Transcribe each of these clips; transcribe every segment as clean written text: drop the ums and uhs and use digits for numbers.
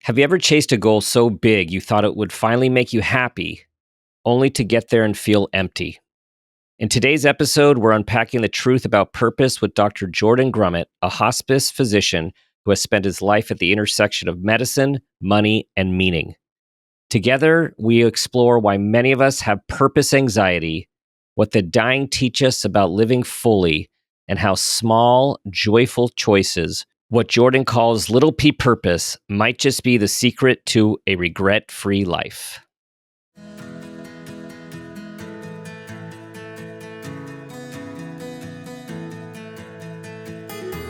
Have you ever chased a goal so big you thought it would finally make you happy, only to get there and feel empty? In today's episode, we're unpacking the truth about purpose with Dr. Jordan Grumet, a hospice physician who has spent his life at the intersection of medicine, money, and meaning. Together, we explore why many of us have purpose anxiety, what the dying teach us about living fully, and how small, joyful choices, what Jordan calls little p purpose, might just be the secret to a regret free life.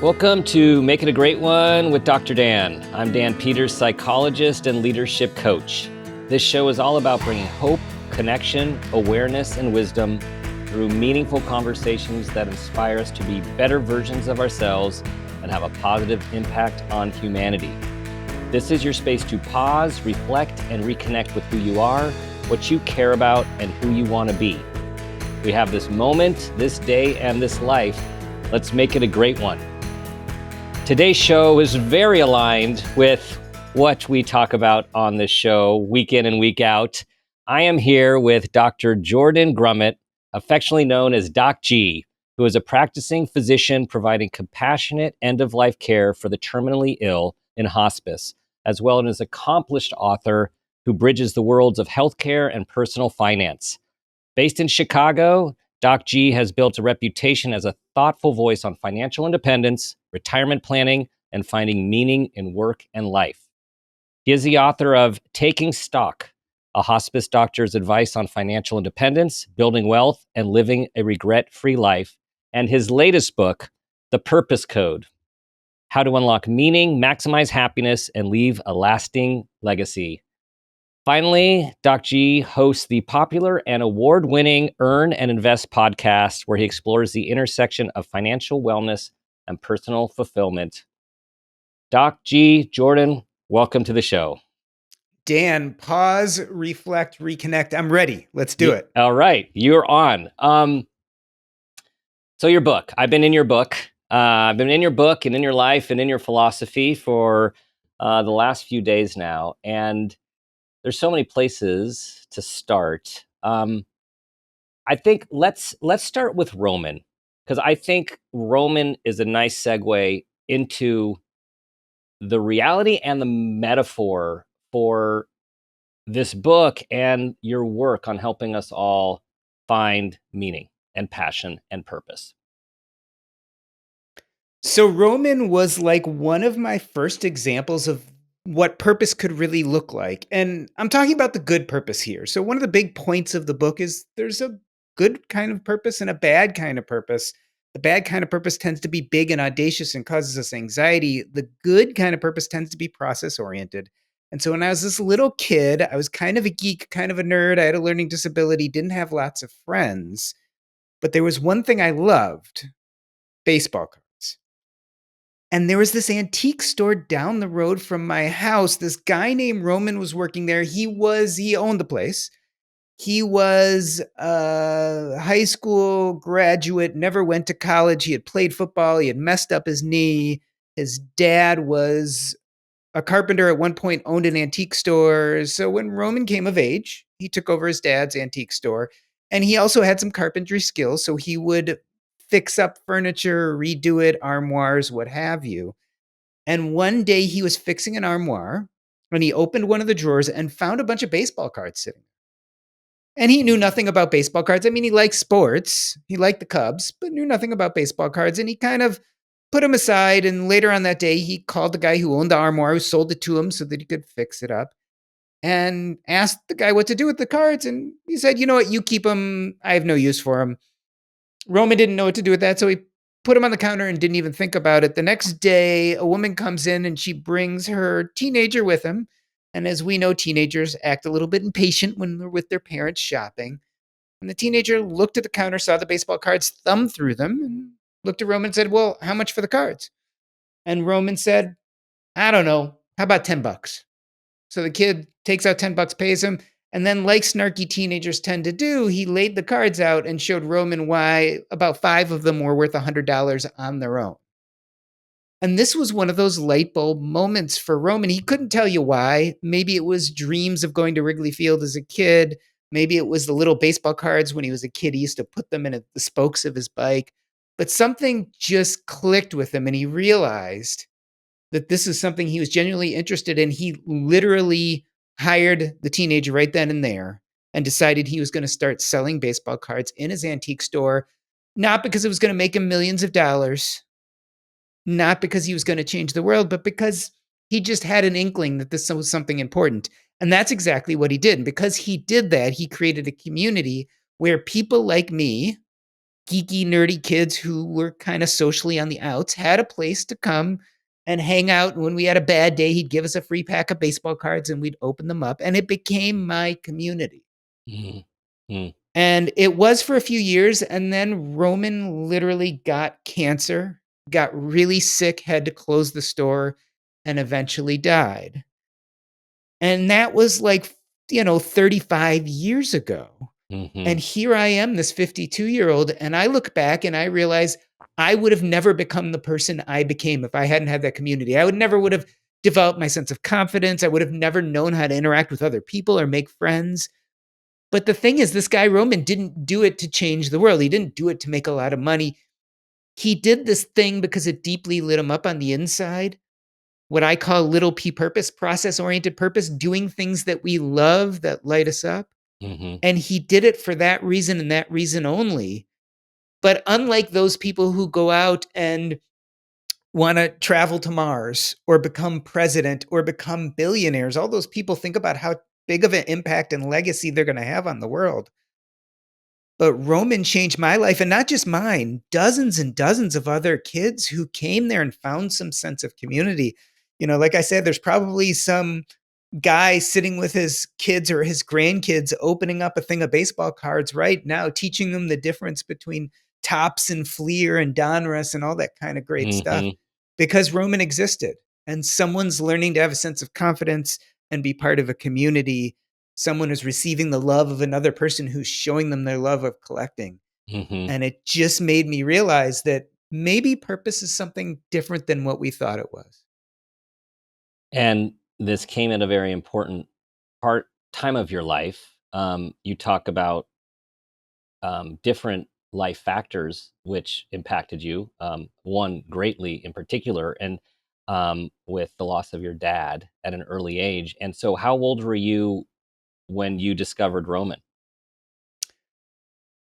Welcome to Make It a Great One with Dr. Dan. I'm Dan Peters, psychologist and leadership coach. This show is all about bringing hope, connection, awareness, and wisdom through meaningful conversations that inspire us to be better versions of ourselves and have a positive impact on humanity. This is your space to pause, reflect, and reconnect with who you are, what you care about, and who you want to be. We have this moment, this day, and this life. Let's make it a great one. Today's show is very aligned with what we talk about on this show week in and week out. I am here with Dr. Jordan Grumet, affectionately known as Doc G, who is a practicing physician providing compassionate end-of-life care for the terminally ill in hospice, as well as an accomplished author who bridges the worlds of healthcare and personal finance. Based in Chicago, Doc G has built a reputation as a thoughtful voice on financial independence, retirement planning, and finding meaning in work and life. He is the author of Taking Stock, a hospice doctor's advice on financial independence, building wealth, and living a regret-free life, and his latest book, The Purpose Code, How to Unlock Meaning, Maximize Happiness, and Leave a Lasting Legacy. Finally, Doc G hosts the popular and award-winning Earn and Invest podcast, where he explores the intersection of financial wellness and personal fulfillment. Doc G, Jordan, welcome to the show. Dan, pause, reflect, reconnect. I'm ready. Let's do it. All right, you're on. So your book. I've been in your book. I've been in your book and in your life and in your philosophy for the last few days now, and there's so many places to start. I think let's start with Roman, because I think Roman is a nice segue into the reality and the metaphor for this book and your work on helping us all find meaning and passion and purpose. So Roman was like one of my first examples of what purpose could really look like. And I'm talking about the good purpose here. So one of the big points of the book is there's a good kind of purpose and a bad kind of purpose. The bad kind of purpose tends to be big and audacious and causes us anxiety. The good kind of purpose tends to be process oriented. And so when I was this little kid, I was kind of a geek, kind of a nerd. I had a learning disability, didn't have lots of friends. But there was one thing I loved: baseball cards. And there was this antique store down the road from my house. This guy named Roman was working there. He owned the place. He was a high school graduate, never went to college. He had played football. He had messed up his knee. His dad was a carpenter at one point, owned an antique store. So when Roman came of age, he took over his dad's antique store. And he also had some carpentry skills. So he would fix up furniture, redo it, armoires, what have you. And one day he was fixing an armoire and he opened one of the drawers and found a bunch of baseball cards sitting. And he knew nothing about baseball cards. I mean, he liked sports. He liked the Cubs, but knew nothing about baseball cards. And he kind of put them aside. And later on that day, he called the guy who owned the armoire, who sold it to him so that he could fix it up, and asked the guy what to do with the cards. And he said, "You know what? You keep them. I have no use for them." Roman didn't know what to do with that, so he put them on the counter and didn't even think about it. The next day, a woman comes in and she brings her teenager with him. And as we know, teenagers act a little bit impatient when they're with their parents shopping. And the teenager looked at the counter, saw the baseball cards, thumbed through them, and looked at Roman and said, "Well, how much for the cards?" And Roman said, "I don't know. How about $10?" So the kid takes out $10, pays him. And then, like snarky teenagers tend to do, he laid the cards out and showed Roman why about 5 of them were worth $100 on their own. And this was one of those light bulb moments for Roman. He couldn't tell you why. Maybe it was dreams of going to Wrigley Field as a kid. Maybe it was the little baseball cards when he was a kid. He used to put them in the spokes of his bike. But something just clicked with him, and he realized that this is something he was genuinely interested in. He literally hired the teenager right then and there and decided he was going to start selling baseball cards in his antique store, not because it was going to make him millions of dollars, not because he was going to change the world, but because he just had an inkling that this was something important. And that's exactly what he did. And because he did that, he created a community where people like me, geeky, nerdy kids who were kind of socially on the outs, had a place to come and hang out. And when we had a bad day, he'd give us a free pack of baseball cards and we'd open them up. And it became my community. Mhm. Mm. And it was for a few years. And then Roman literally got cancer, got really sick, had to close the store, and eventually died. And that was like, 35 years ago. And Mhm. here I am, this 52-year-old, and I look back and I realize I would have never become the person I became if I hadn't had that community. I would have developed my sense of confidence. I would have never known how to interact with other people or make friends. But the thing is, this guy Roman didn't do it to change the world. He didn't do it to make a lot of money. He did this thing because it deeply lit him up on the inside. What I call little p purpose, process oriented purpose, doing things that we love that light us up. Mhm. And he did it for that reason and that reason only. But unlike those people who go out and want to travel to Mars or become president or become billionaires, all those people think about how big of an impact and legacy they're going to have on the world. But Roman changed my life, and not just mine, dozens and dozens of other kids who came there and found some sense of community. Like I said, there's probably some guy sitting with his kids or his grandkids opening up a thing of baseball cards right now, teaching them the difference between Tops and Fleer and Donruss and all that kind of great stuff Mhm. because Roman existed. And someone's learning to have a sense of confidence and be part of a community. Someone is receiving the love of another person who's showing them their love of collecting. Mhm. And it just made me realize that maybe purpose is something different than what we thought it was. And this came at a very important time of your life. You talk about different life factors which impacted you. One greatly in particular, and with the loss of your dad at an early age. And so, how old were you when you discovered Roman?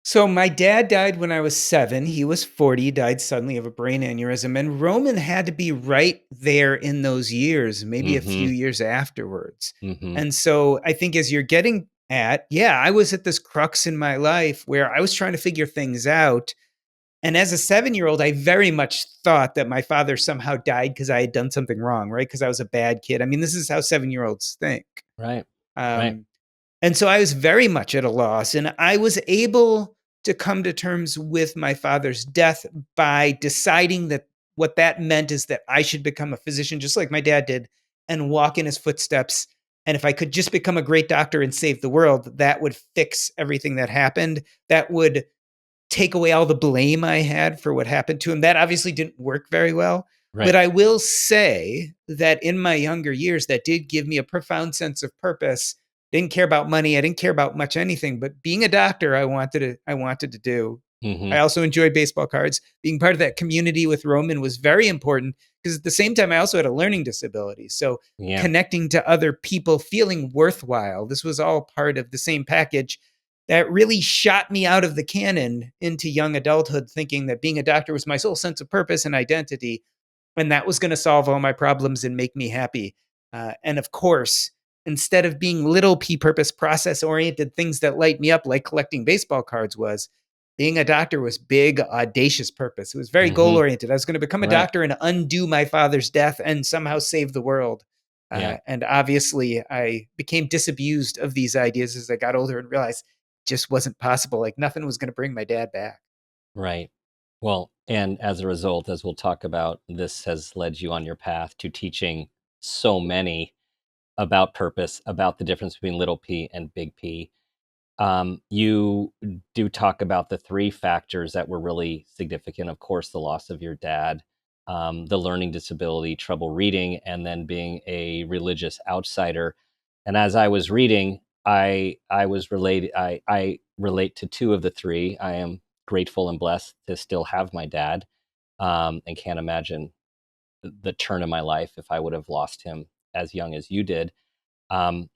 So my dad died when I was 7. He was 40, died suddenly of a brain aneurysm, and Roman had to be right there in those years, maybe a few Mm-hmm. years afterwards. Mm-hmm. And so I think as you're getting at, yeah, I was at this crux in my life where I was trying to figure things out. And as a 7-year-old, I very much thought that my father somehow died because I had done something wrong, right? Because I was a bad kid. I mean, this is how 7-year-olds think. Right. Right. Um, and so I was very much at a loss. And I was able to come to terms with my father's death by deciding that what that meant is that I should become a physician, just like my dad did, and walk in his footsteps. And if I could just become a great doctor and save the world, that would fix everything that happened. That would take away all the blame I had for what happened to him. That obviously didn't work very well. But Right. I will say that in my younger years, that did give me a profound sense of purpose. Didn't care about money. I didn't care about much anything, but being a doctor, I wanted to do. Mm-hmm. I also enjoyed baseball cards. Being part of that community with Roman was very important because at the same time, I also had a learning disability. So Yeah. connecting to other people, feeling worthwhile, this was all part of the same package that really shot me out of the canon into young adulthood, thinking that being a doctor was my sole sense of purpose and identity, and that was going to solve all my problems and make me happy. And of course, instead of being little p purpose, process oriented things that light me up, like collecting baseball cards was, being a doctor was big, audacious purpose. It was very goal Mm-hmm. oriented. I was going to become a Right. doctor and undo my father's death and somehow save the world. Yeah. And obviously, I became disabused of these ideas as I got older and realized it just wasn't possible. Like nothing was going to bring my dad back. Right. Well, and as a result, as we'll talk about, this has led you on your path to teaching so many about purpose, about the difference between little p and big P. You do talk about the three factors that were really significant. Of course, the loss of your dad, the learning disability, trouble reading, and then being a religious outsider. And as I was reading, I was related. I relate to two of the three. I am grateful and blessed to still have my dad, and can't imagine the turn of my life if I would have lost him as young as you did. Um,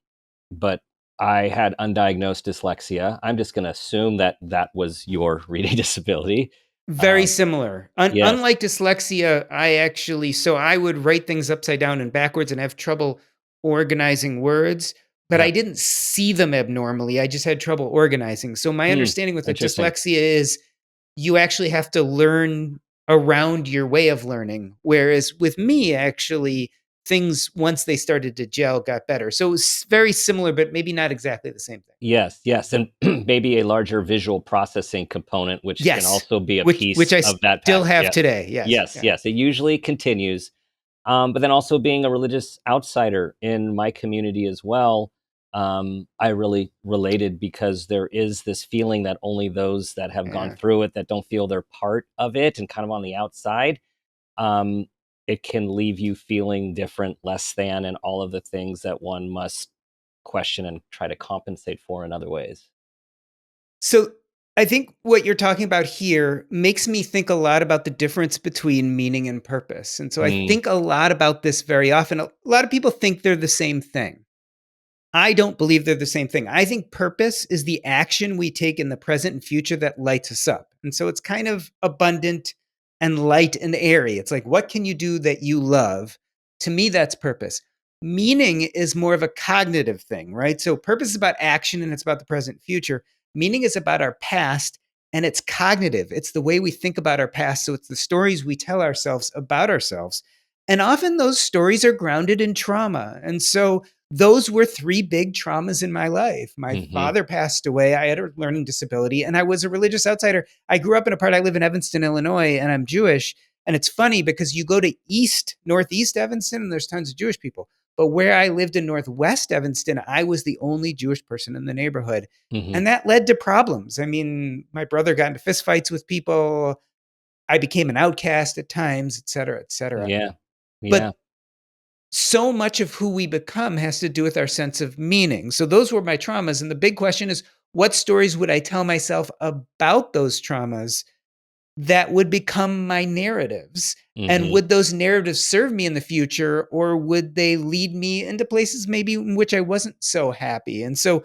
but I had undiagnosed dyslexia. I'm just going to assume that that was your reading disability. Very Um, similar. yes. Unlike dyslexia, I would write things upside down and backwards and have trouble organizing words, but I Yep. didn't see them abnormally. I just had trouble organizing. So my Hmm. understanding with the Interesting. dyslexia is you actually have to learn around your way of learning. Whereas with me, actually, things once they started to gel got better. So it was very similar, but maybe not exactly the same thing. Yes, yes, and maybe a larger visual processing component, which can Yes. also be a Which piece I of that still pattern. have Yes, today. Yes. yes, Yeah. yes. It usually continues, but then also being a religious outsider in my community as well, I really related because there is this feeling that only those that have gone Yeah. through it, that don't feel they're part of it and kind of on the outside, um, it can leave you feeling different, less than, and all of the things that one must question and try to compensate for in other ways. So I think what you're talking about here makes me think a lot about the difference between meaning and purpose. And so I Mm, think a lot about this very often. A lot of people think they're the same thing. I don't believe they're the same thing. I think purpose is the action we take in the present and future that lights us up. And so it's kind of abundant and light and airy. It's like, what can you do that you love? To me, that's purpose. Meaning is more of a cognitive thing, right? So purpose is about action and it's about the present and future. Meaning is about our past and it's cognitive. It's the way we think about our past. So it's the stories we tell ourselves about ourselves. And often those stories are grounded in trauma. And so those were three big traumas in my life. My mhm, father passed away. I had a learning disability and I was a religious outsider. I grew up in a part, I live in Evanston, Illinois, and I'm Jewish. And it's funny because you go to northeast Evanston, and there's tons of Jewish people. But where I lived in Northwest Evanston, I was the only Jewish person in the neighborhood. mhm. And that led to problems. I mean, my brother got into fistfights with people. I became an outcast at times, et cetera, et cetera. Yeah, yeah. But so much of who we become has to do with our sense of meaning. So those were my traumas. And the big question is, what stories would I tell myself about those traumas that would become my narratives? And Mhm, would those narratives serve me in the future, or would they lead me into places maybe in which I wasn't so happy? And so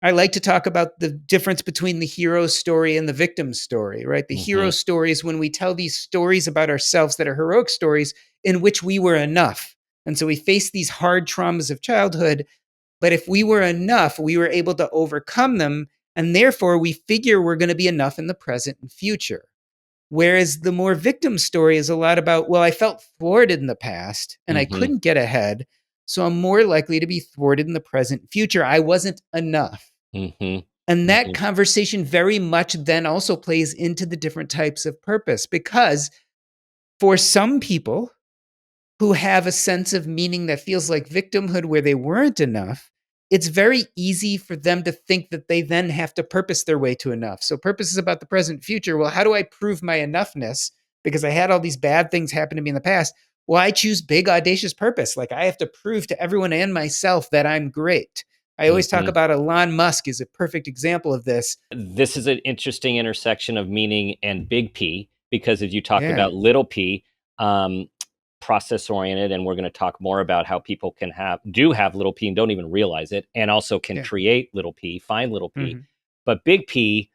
I like to talk about the difference between the hero story and the victim story, right? The hero mhm, story is when we tell these stories about ourselves that are heroic stories in which we were enough. And so we face these hard traumas of childhood, but if we were enough, we were able to overcome them. And therefore, we figure we're going to be enough in the present and future. Whereas the more victim story is a lot about, well, I felt thwarted in the past and I mhm, couldn't get ahead. So I'm more likely to be thwarted in the present and future. I wasn't enough. mhm, And that mhm, conversation very much then also plays into the different types of purpose because for some people who have a sense of meaning that feels like victimhood where they weren't enough, it's very easy for them to think that they then have to purpose their way to enough. So purpose is about the present future. Well, how do I prove my enoughness? Because I had all these bad things happen to me in the past. Well, I choose big, audacious purpose. Like I have to prove to everyone and myself that I'm great. I always talk mhm. about Elon Musk is a perfect example of this. This is an interesting intersection of meaning and big P, because as you talk Yeah, about little p, um, process oriented, and we're going to talk more about how people can have little p and don't even realize it, and also can yeah. create little p, find little p. Mhm. But big P,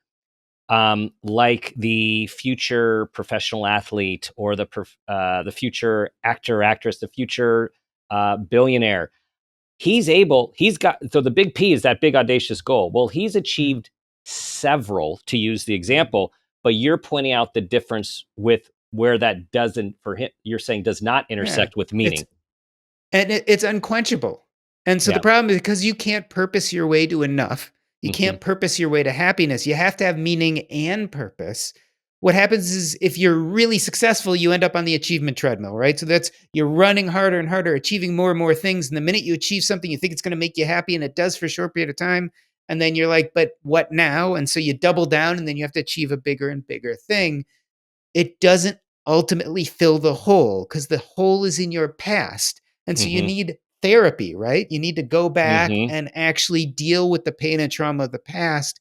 like the future professional athlete or the future actor, actress, the future billionaire, he's got, so the big P is that big audacious goal. Well, he's Mhm. achieved several, to use the Mhm. example, but you're pointing out the difference with where that doesn't, for him, you're saying does not Yeah. intersect with It's meaning. it's unquenchable. And so the Yeah. problem is because you can't purpose your way to enough, you Hmm. can't purpose your way to happiness. You have to have meaning and purpose. What happens is if you're really successful, you end up on the achievement treadmill, right? So that's you're running harder and harder, achieving more and more things. And the minute you achieve something, you think it's going to make you happy, and it does for a short period of time. And then you're like, but what now? And so you double down, and then you have to achieve a bigger and bigger thing. It doesn't ultimately fill the hole because the hole is in your past. And so you Mhm. need therapy, right? You need to go back Mhm. and actually deal with the pain and trauma of the past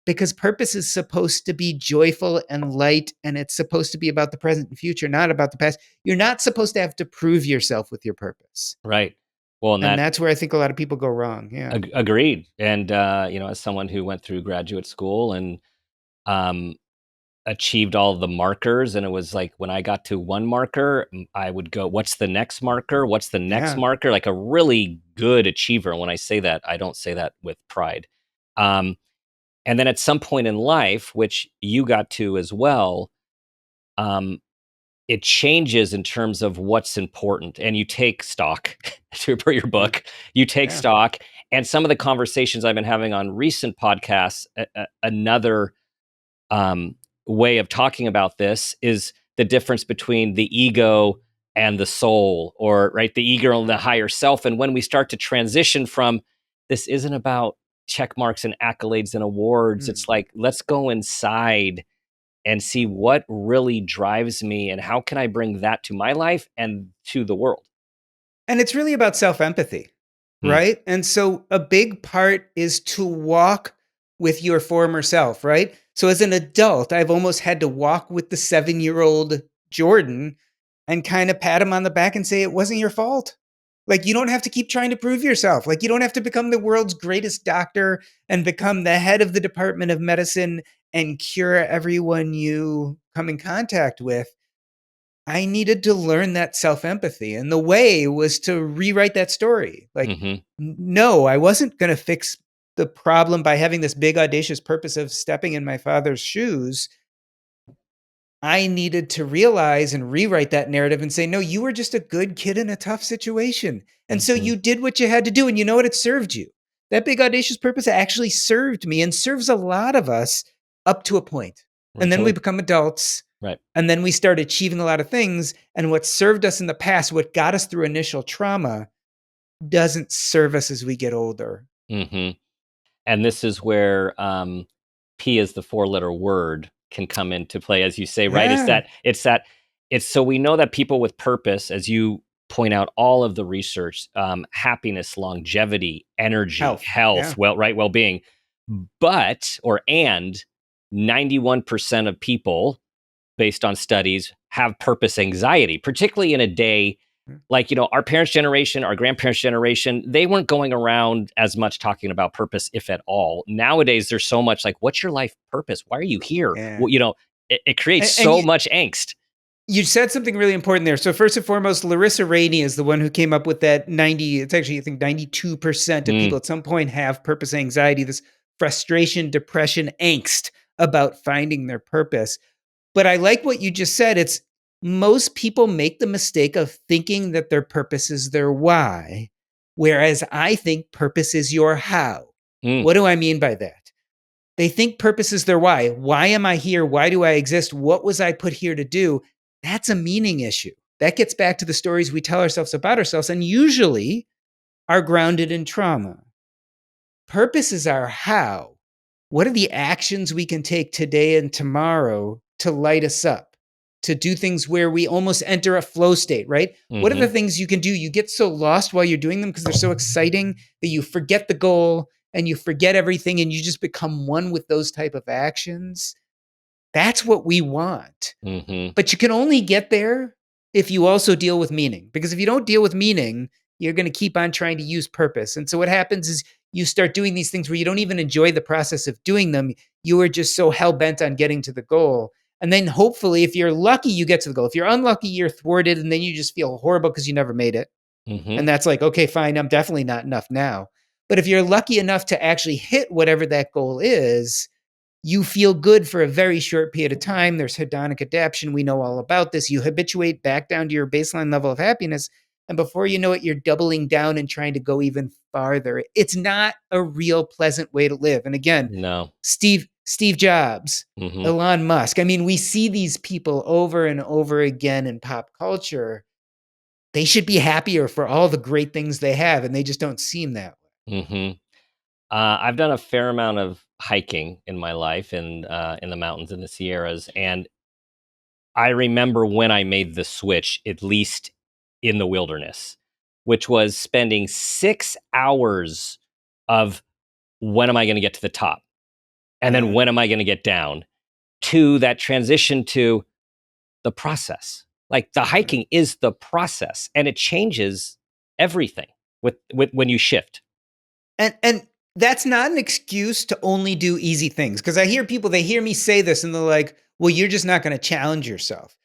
because purpose is supposed to be joyful and light, and it's supposed to be about the present and future, not about the past. You're not supposed to have to prove yourself with your purpose. Right. Well, and And that that's where I think a lot of people go wrong. Yeah. agreed. And as someone who went through graduate school and um achieved all of the markers, and it was like when I got to one marker, I would go, what's the next marker? What's the next Yeah. marker? Like a really good achiever. And when I say that, I don't say that with pride. Um, and then at some point in life, which you got to as well, um, it changes in terms of what's important. And you take stock for your Yeah. book, you take Yeah. stock. And some of the conversations I've been having on recent podcasts, another um, way of talking about this is the difference between the ego and the soul, or right, the ego and the higher self. And when we start to transition from this isn't about check marks and accolades and awards, Mm. it's like, let's go inside and see what really drives me and how can I bring that to my life and to the world. And it's really about self empathy, Hmm. right? And so a big part is to walk with your former self, right? So as an adult, I've almost had to walk with the 7-year-old Jordan and kind of pat him on the back and say, it wasn't your fault. Like, you don't have to keep trying to prove yourself. Like, you don't have to become the world's greatest doctor and become the head of the Department of Medicine and cure everyone you come in contact with. I needed to learn that self empathy. And the way was to rewrite that story. Like, Hmm. no, I wasn't going to fix the problem by having this big, audacious purpose of stepping in my father's shoes. I needed to realize and rewrite that narrative and say, no, you were just a good kid in a tough situation. And so Hmm. you did what you had to do. And you know what? It served you. That big, audacious purpose actually served me and serves a lot of us up to a point. And then Until we it, become adults. right. And then we start achieving a lot of things. And what served us in the past, what got us through initial trauma, doesn't serve us as we get older. Hmm. And this is where P is the four-letter word can come into play, as you say, right? Yeah. It's so we know that people with purpose, as you point out, all of the research, happiness, longevity, energy, Health. health, Yeah. well-being, but or and 91% of people, based on studies, have purpose anxiety, particularly in a day like, our parents' generation, our grandparents' generation, they weren't going around as much talking about purpose, if at all. Nowadays, there's so much like, what's your life purpose? Why are you here? Yeah. Well, it creates And so much angst. you said something really important there. So first and foremost, Larissa Rainey is the one who came up with that 90, it's actually I think 92% of people Mm, at some point have purpose anxiety, this frustration, depression, angst about finding their purpose. But I like what you just said. It's most people make the mistake of thinking that their purpose is their why, whereas I think purpose is your how. mm, What do I mean by that? They think purpose is their why. Why am I here? Why do I exist? What was I put here to do? That's a meaning issue. That gets back to the stories we tell ourselves about ourselves and usually are grounded in trauma. Purpose is our how. What are the actions we can take today and tomorrow to light us up, to do things where we almost enter a flow state, right? What are the hmm. things you can do? You get so lost while you're doing them because they're so exciting that you forget the goal and you forget everything and you just become one with those type of actions. That's what we want. Hmm. But you can only get there if you also deal with meaning. Because if you don't deal with meaning, you're going to keep on trying to use purpose. And so what happens is you start doing these things where you don't even enjoy the process of doing them. You are just so hell bent on getting to the goal. And then hopefully, if you're lucky, you get to the goal. If you're unlucky, you're thwarted and then you just feel horrible because you never made it. Hmm. And that's like, okay, fine, I'm definitely not enough now. But if you're lucky enough to actually hit whatever that goal is, you feel good for a very short period of time. There's hedonic adaptation. We know all about this. You habituate back down to your baseline level of happiness. And before you know it, you're doubling down and trying to go even farther. It's not a real pleasant way to live. And again, No. Steve Jobs, Hmm. Elon Musk. I mean, we see these people over and over again in pop culture. They should be happier for all the great things they have, and they just don't seem that way. Hmm. I've done a fair amount of hiking in my life in the mountains in the Sierras, and I remember when I made the switch, at least in the wilderness, which was spending 6 hours of when am I going to get to the top? And then Yeah. when am I going to get down? To that transition to the process. Like the Mhm. hiking is the process and it changes everything with when you shift. And that's not an excuse to only do easy things, because I hear people, they hear me say this and they're like, "Well, you're just not gonna challenge yourself."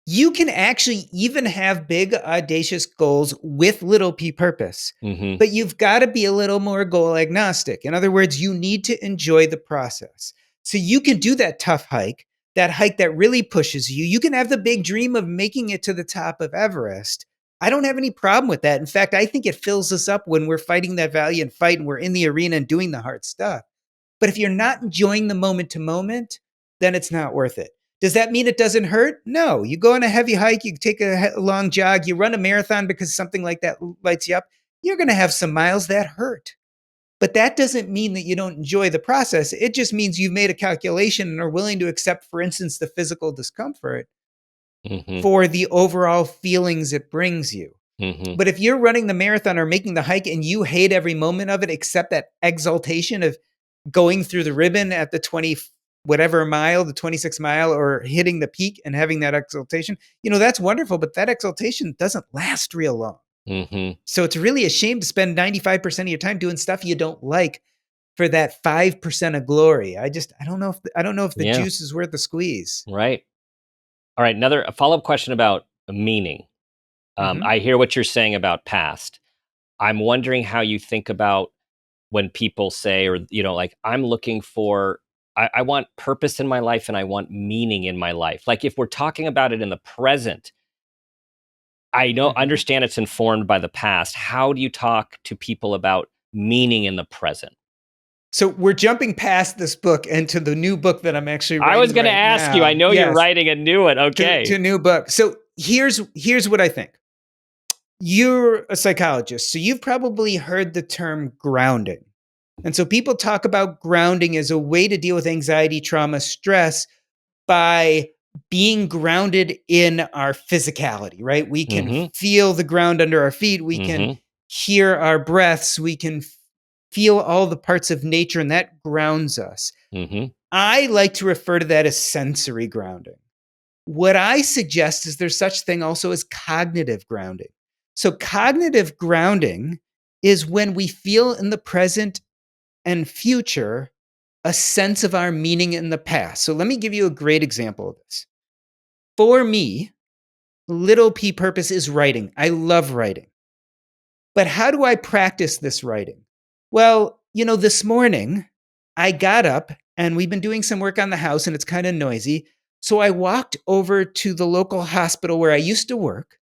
You can actually even have big, audacious goals with little p purpose, Hmm. but you've got to be a little more goal agnostic. In other words, you need to enjoy the process. So you can do that hike that really pushes you. You can have the big dream of making it to the top of Everest. I don't have any problem with that. In fact, I think it fills us up when we're fighting that valiant fight and we're in the arena and doing the hard stuff. But if you're not enjoying the moment to moment, then it's not worth it. Does that mean it doesn't hurt? No. You go on a heavy hike, you take a long jog, you run a marathon because something like that lights you up. You're going to have some miles that hurt. But that doesn't mean that you don't enjoy the process. It just means you've made a calculation and are willing to accept, for instance, the physical discomfort Hmm. for the overall feelings it brings you. Hmm. But if you're running the marathon or making the hike and you hate every moment of it except that exaltation of going through the ribbon at the 20 whatever mile, the 26 mile, or hitting the peak and having that exaltation, that's wonderful, but that exaltation doesn't last real long. Hmm. So it's really a shame to spend 95% of your time doing stuff you don't like for that 5% of glory. I don't know if the Yeah. juice is worth the squeeze. Right. All right. Another a follow up question about meaning. Mhm. I hear what you're saying about past. I'm wondering how you think about when people say, or, like, I'm looking for, I want purpose in my life and I want meaning in my life. Like, if we're talking about it in the present, Mhm. understand it's informed by the past. How do you talk to people about meaning in the present? So we're jumping past this book and to the new book that I'm actually I was writing going to right ask you, I now. know you're Yes, writing a new one. to Okay. a new book. So here's what I think. You're a psychologist, so you've probably heard the term grounding. And so people talk about grounding as a way to deal with anxiety, trauma, stress by being grounded in our physicality, right? We can Mm-hmm. feel the ground under our feet, we can Mm-hmm. hear our breaths, we can feel all the parts of nature, and that grounds us. Mm-hmm. I like to refer to that as sensory grounding. What I suggest is there's such thing also as cognitive grounding. So cognitive grounding is when we feel in the present and future a sense of our meaning in the past. So let me give you a great example of this. For me, little p purpose is writing. I love writing. But how do I practice this writing? Well, this morning I got up and we've been doing some work on the house and it's kind of noisy. So I walked over to the local hospital where I used to work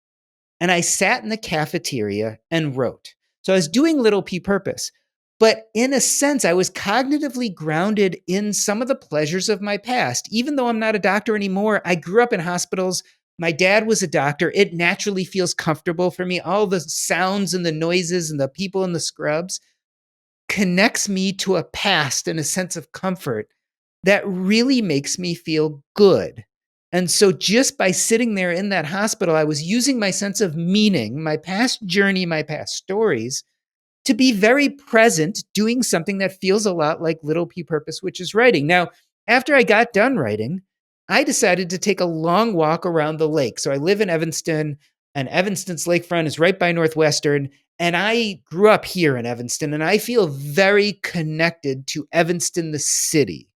and I sat in the cafeteria and wrote. So I was doing little p purpose. But in a sense, I was cognitively grounded in some of the pleasures of my past. Even though I'm not a doctor anymore, I grew up in hospitals. My dad was a doctor. It naturally feels comfortable for me. All the sounds and the noises and the people in the scrubs connects me to a past and a sense of comfort that really makes me feel good. And so just by sitting there in that hospital, I was using my sense of meaning, my past journey, my past stories to be very present doing something that feels a lot like little p purpose, which is writing. Now, after I got done writing, I decided to take a long walk around the lake. So I live in Evanston, and Evanston's lakefront is right by Northwestern. And I grew up here in Evanston, and I feel very connected to Evanston, the city.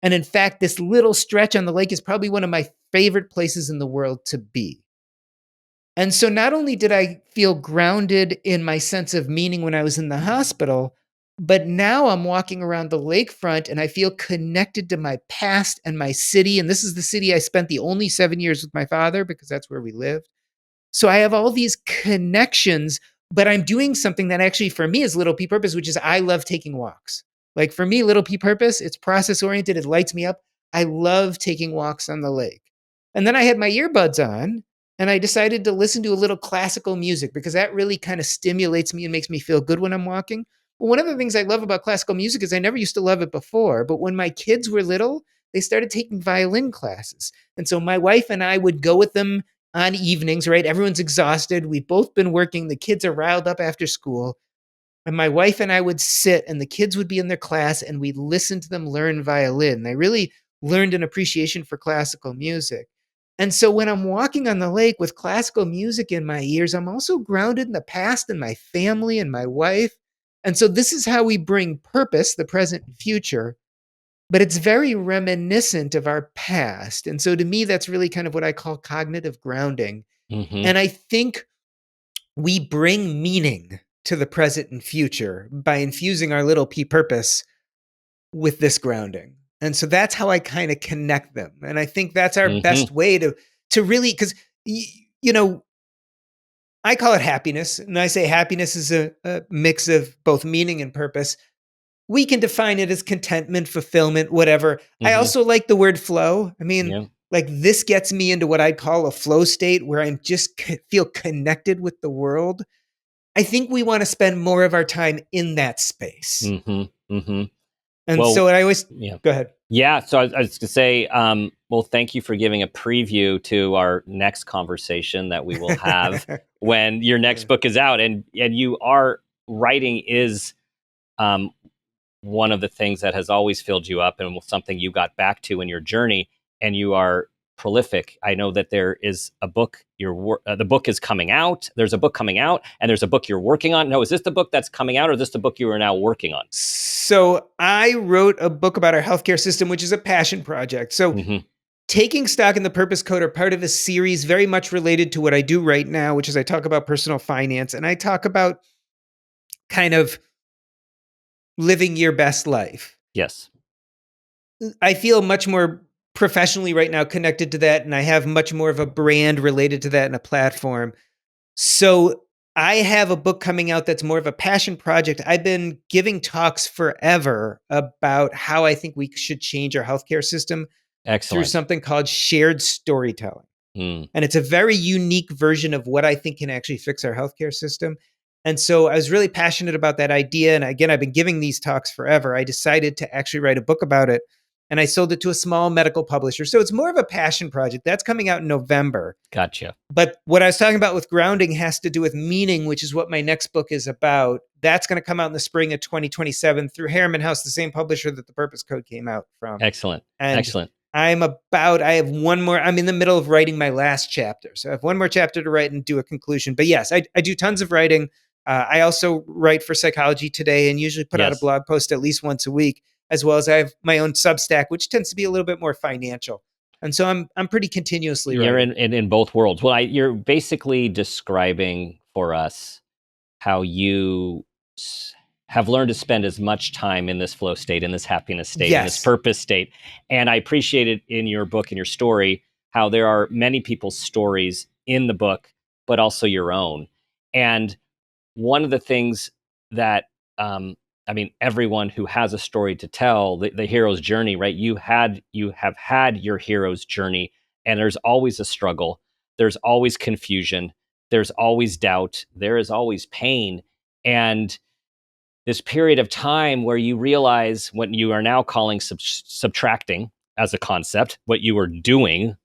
And in fact, this little stretch on the lake is probably one of my favorite places in the world to be. And so not only did I feel grounded in my sense of meaning when I was in the hospital, but now I'm walking around the lakefront and I feel connected to my past and my city. And this is the city I spent the only 7 years with my father because that's where we lived. So I have all these connections, but I'm doing something that actually for me is little p purpose, which is I love taking walks. Like for me, little p purpose, it's process oriented, it lights me up. I love taking walks on the lake. And then I had my earbuds on and I decided to listen to a little classical music because that really kind of stimulates me and makes me feel good when I'm walking. Well, one of the things I love about classical music is I never used to love it before, but when my kids were little, they started taking violin classes. And so my wife and I would go with them on evenings, right? Everyone's exhausted. We've both been working. The kids are riled up after school. And my wife and I would sit, and the kids would be in their class, and we'd listen to them learn violin. And I really learned an appreciation for classical music. And so when I'm walking on the lake with classical music in my ears, I'm also grounded in the past and my family and my wife. And so this is how we bring purpose, the present and future, but it's very reminiscent of our past. And so to me, that's really kind of what I call cognitive grounding. Hmm. And I think we bring meaning to the present and future by infusing our little p purpose with this grounding. And so that's how I kind of connect them. And I think that's our Hmm. best way to really, because you know, I call it happiness, and I say happiness is a mix of both meaning and purpose. We can define it as contentment, fulfillment, whatever. I Hmm. also like the word flow. I mean, Yeah. like this gets me into what I'd call a flow state where I'm just feel connected with the world. I think we want to spend more of our time in that space. Hmm. Hmm. And Well, so I always yeah. go ahead. Yeah. So I was going to say, well, thank you for giving a preview to our next conversation that we will have when your next Yeah. book is out. And you are writing is um, one of the things that has always filled you up and something you got back to in your journey. And you are prolific. I know that there is a book. The book is coming out. There's a book coming out, and there's a book you're working on. No, is this the book that's coming out, or is this the book you are now working on? So I wrote a book about our healthcare system, which is a passion project. So Hmm. taking stock in the purpose code are part of a series very much related to what I do right now, which is I talk about personal finance and I talk about kind of living your best life. Yes. I feel much more professionally right now connected to that, and I have much more of a brand related to that and a platform. So I have a book coming out that's more of a passion project. I've been giving talks forever about how I think we should change our healthcare system through Excellent. something called shared storytelling. Mm. And it's a very unique version of what I think can actually fix our healthcare system. And so I was really passionate about that idea. And again, I've been giving these talks forever. I decided to actually write a book about it. And I sold it to a small medical publisher. So it's more of a passion project. That's coming out in November. Gotcha. But what I was talking about with grounding has to do with meaning, which is what my next book is about. That's going to come out in the spring of 2027 through Harriman House, the same publisher that the Purpose Code came out from. Excellent. And Excellent. I have one more, I'm in the middle of writing my last chapter. So I have one more chapter to write and do a conclusion. But yes, I do tons of writing. I also write for Psychology Today and usually put out a Yes. blog post at least once a week, as well as I have my own Substack, which tends to be a little bit more financial. And so I'm pretty continuously You're writing. in both worlds. Well, you're basically describing for us how you s- have learned to spend as much time in this flow state, in this happiness state, in this Yes. purpose state. And I appreciate it in your book and your story how there are many people's stories in the book, but also your own. And one of the things that I mean, everyone who has a story to tell, the hero's journey, right? You have had your hero's journey, and there's always a struggle, there's always confusion, there's always doubt, there is always pain, and this period of time where you realize what you are now calling subtracting as a concept, what you were doing,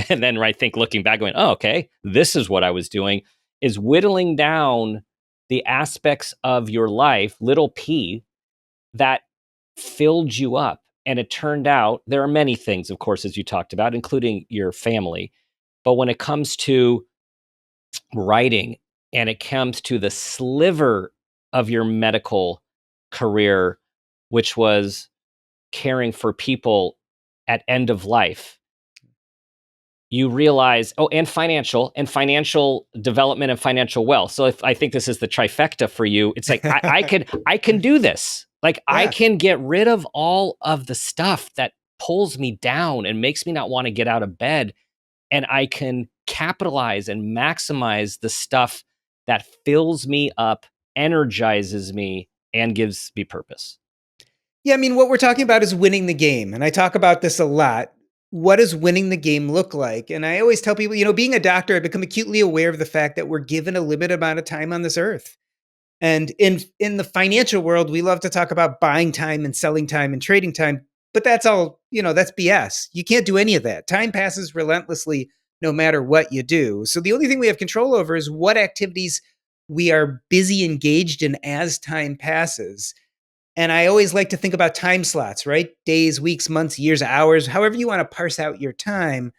and then I think looking back, going, "Oh, okay, this is what I was doing," is whittling down the aspects of your life, little p, that filled you up. And it turned out there are many things, of course, as you talked about, including your family. But when it comes to writing and it comes to the sliver of your medical career, which was caring for people at end of life, you realize, oh, and financial development and financial wealth. So if I think this is the trifecta for you, it's like I can do this. Like I Yeah. can get rid of all of the stuff that pulls me down and makes me not want to get out of bed, and I can capitalize and maximize the stuff that fills me up, energizes me, and gives me purpose. Yeah, I mean, what we're talking about is winning the game. And I talk about this a lot. What does winning the game look like? And I always tell people, being a doctor, I've become acutely aware of the fact that we're given a limited amount of time on this earth. And in the financial world, we love to talk about buying time and selling time and trading time. But that's all, that's BS. You can't do any of that. Time passes relentlessly no matter what you do. So the only thing we have control over is what activities we are busy engaged in as time passes. And I always like to think about time slots, right? Days, weeks, months, years, hours, however you want to parse out your time.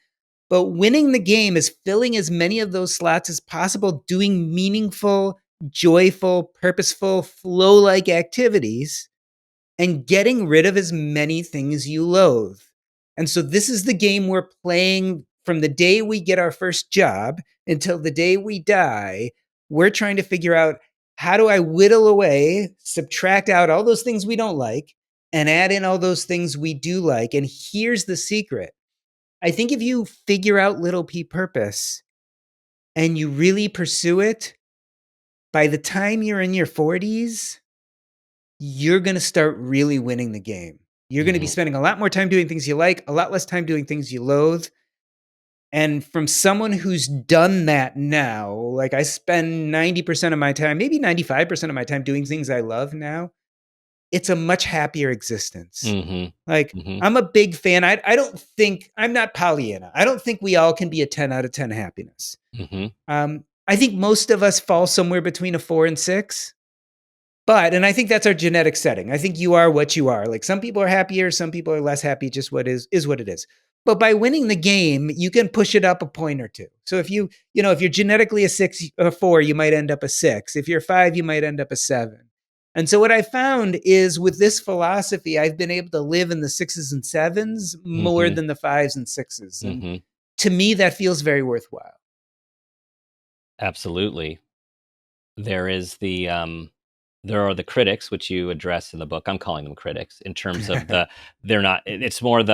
But winning the game is filling as many of those slots as possible, doing meaningful, joyful, purposeful, flow like activities and getting rid of as many things you loathe. And so this is the game we're playing from the day we get our first job until the day we die. We're trying to figure out, how do I whittle away, subtract out all those things we don't like, and add in all those things we do like. And here's the secret. I think if you figure out little p purpose and you really pursue it, by the time you're in your 40s, you're going to start really winning the game. You're going to be Mhm. spending a lot more time doing things you like, a lot less time doing things you loathe. And from someone who's done that now, like I spend 90% of my time, maybe 95% of my time doing things I love now, it's a much happier existence. Mhm. Like, Mhm. I'm a big fan. I don't think, I'm not Pollyanna. I don't think we all can be a 10 out of 10 happiness. Mhm. I think most of us fall somewhere between a 4 and 6. And I think that's our genetic setting. I think you are what you are. Like, some people are happier, some people are less happy. Just what is what it is. But by winning the game, you can push it up a point or two. So if you're genetically a 6 or 4, you might end up a 6. If you're 5, you might end up a 7. And so what I found is, with this philosophy, I've been able to live in the 6s and 7s more Mhm. than the 5s and 6s. And Mhm. to me, that feels very worthwhile. Absolutely. There is there are the critics, which you address in the book. I'm calling them critics in terms of they're not, it's more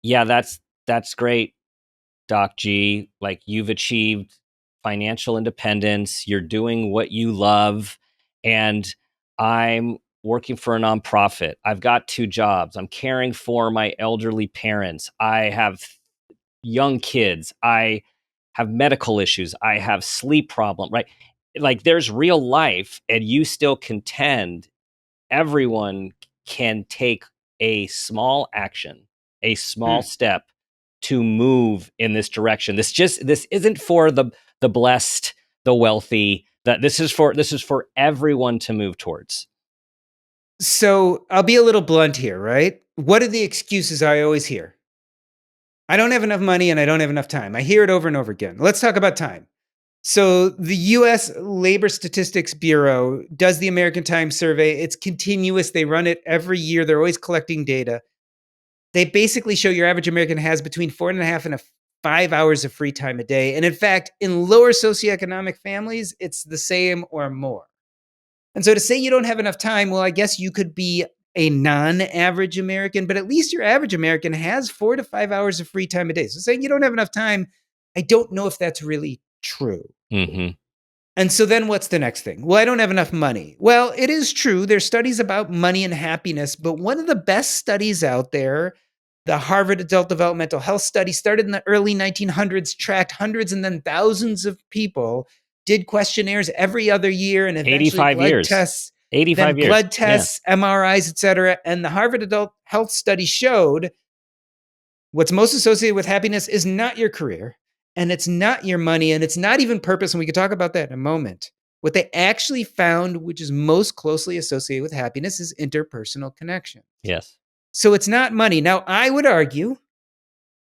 yeah, that's great, Doc G. Like, you've achieved financial independence, you're doing what you love, and I'm working for a nonprofit. I've got 2 jobs. I'm caring for my elderly parents. I have young kids. I have medical issues. I have sleep problem, right? Like, there's real life, and you still contend everyone can take a small action, a small Hmm. step to move in this direction. This isn't for the blessed, the wealthy. That this is for everyone to move towards. So I'll be a little blunt here, right? What are the excuses I always hear? I don't have enough money and I don't have enough time. I hear it over and over again. Let's talk about time. So the US Labor Statistics Bureau does the American Time survey. It's continuous. They run it every year. They're always collecting data. They basically show your average American has between 4.5 and 5 hours of free time a day. And in fact, in lower socioeconomic families, it's the same or more. And so to say you don't have enough time, well, I guess you could be a non average American, but at least your average American has 4 to 5 hours of free time a day. So saying you don't have enough time, I don't know if that's really true. Hmm. And so then what's the next thing? Well, I don't have enough money. Well, it is true. There's studies about money and happiness, but one of the best studies out there, the Harvard Adult Developmental Health Study, started in the early 1900s, tracked hundreds and then thousands of people, did questionnaires every other year and eventually 85 blood years. tests, 85 then years. blood Yeah. tests, MRIs, et cetera. And the Harvard Adult Health Study showed what's most associated with happiness is not your career, and it's not your money, and it's not even purpose. And we could talk about that in a moment. What they actually found, which is most closely associated with happiness, is interpersonal connection. Yes. So it's not money. Now, I would argue,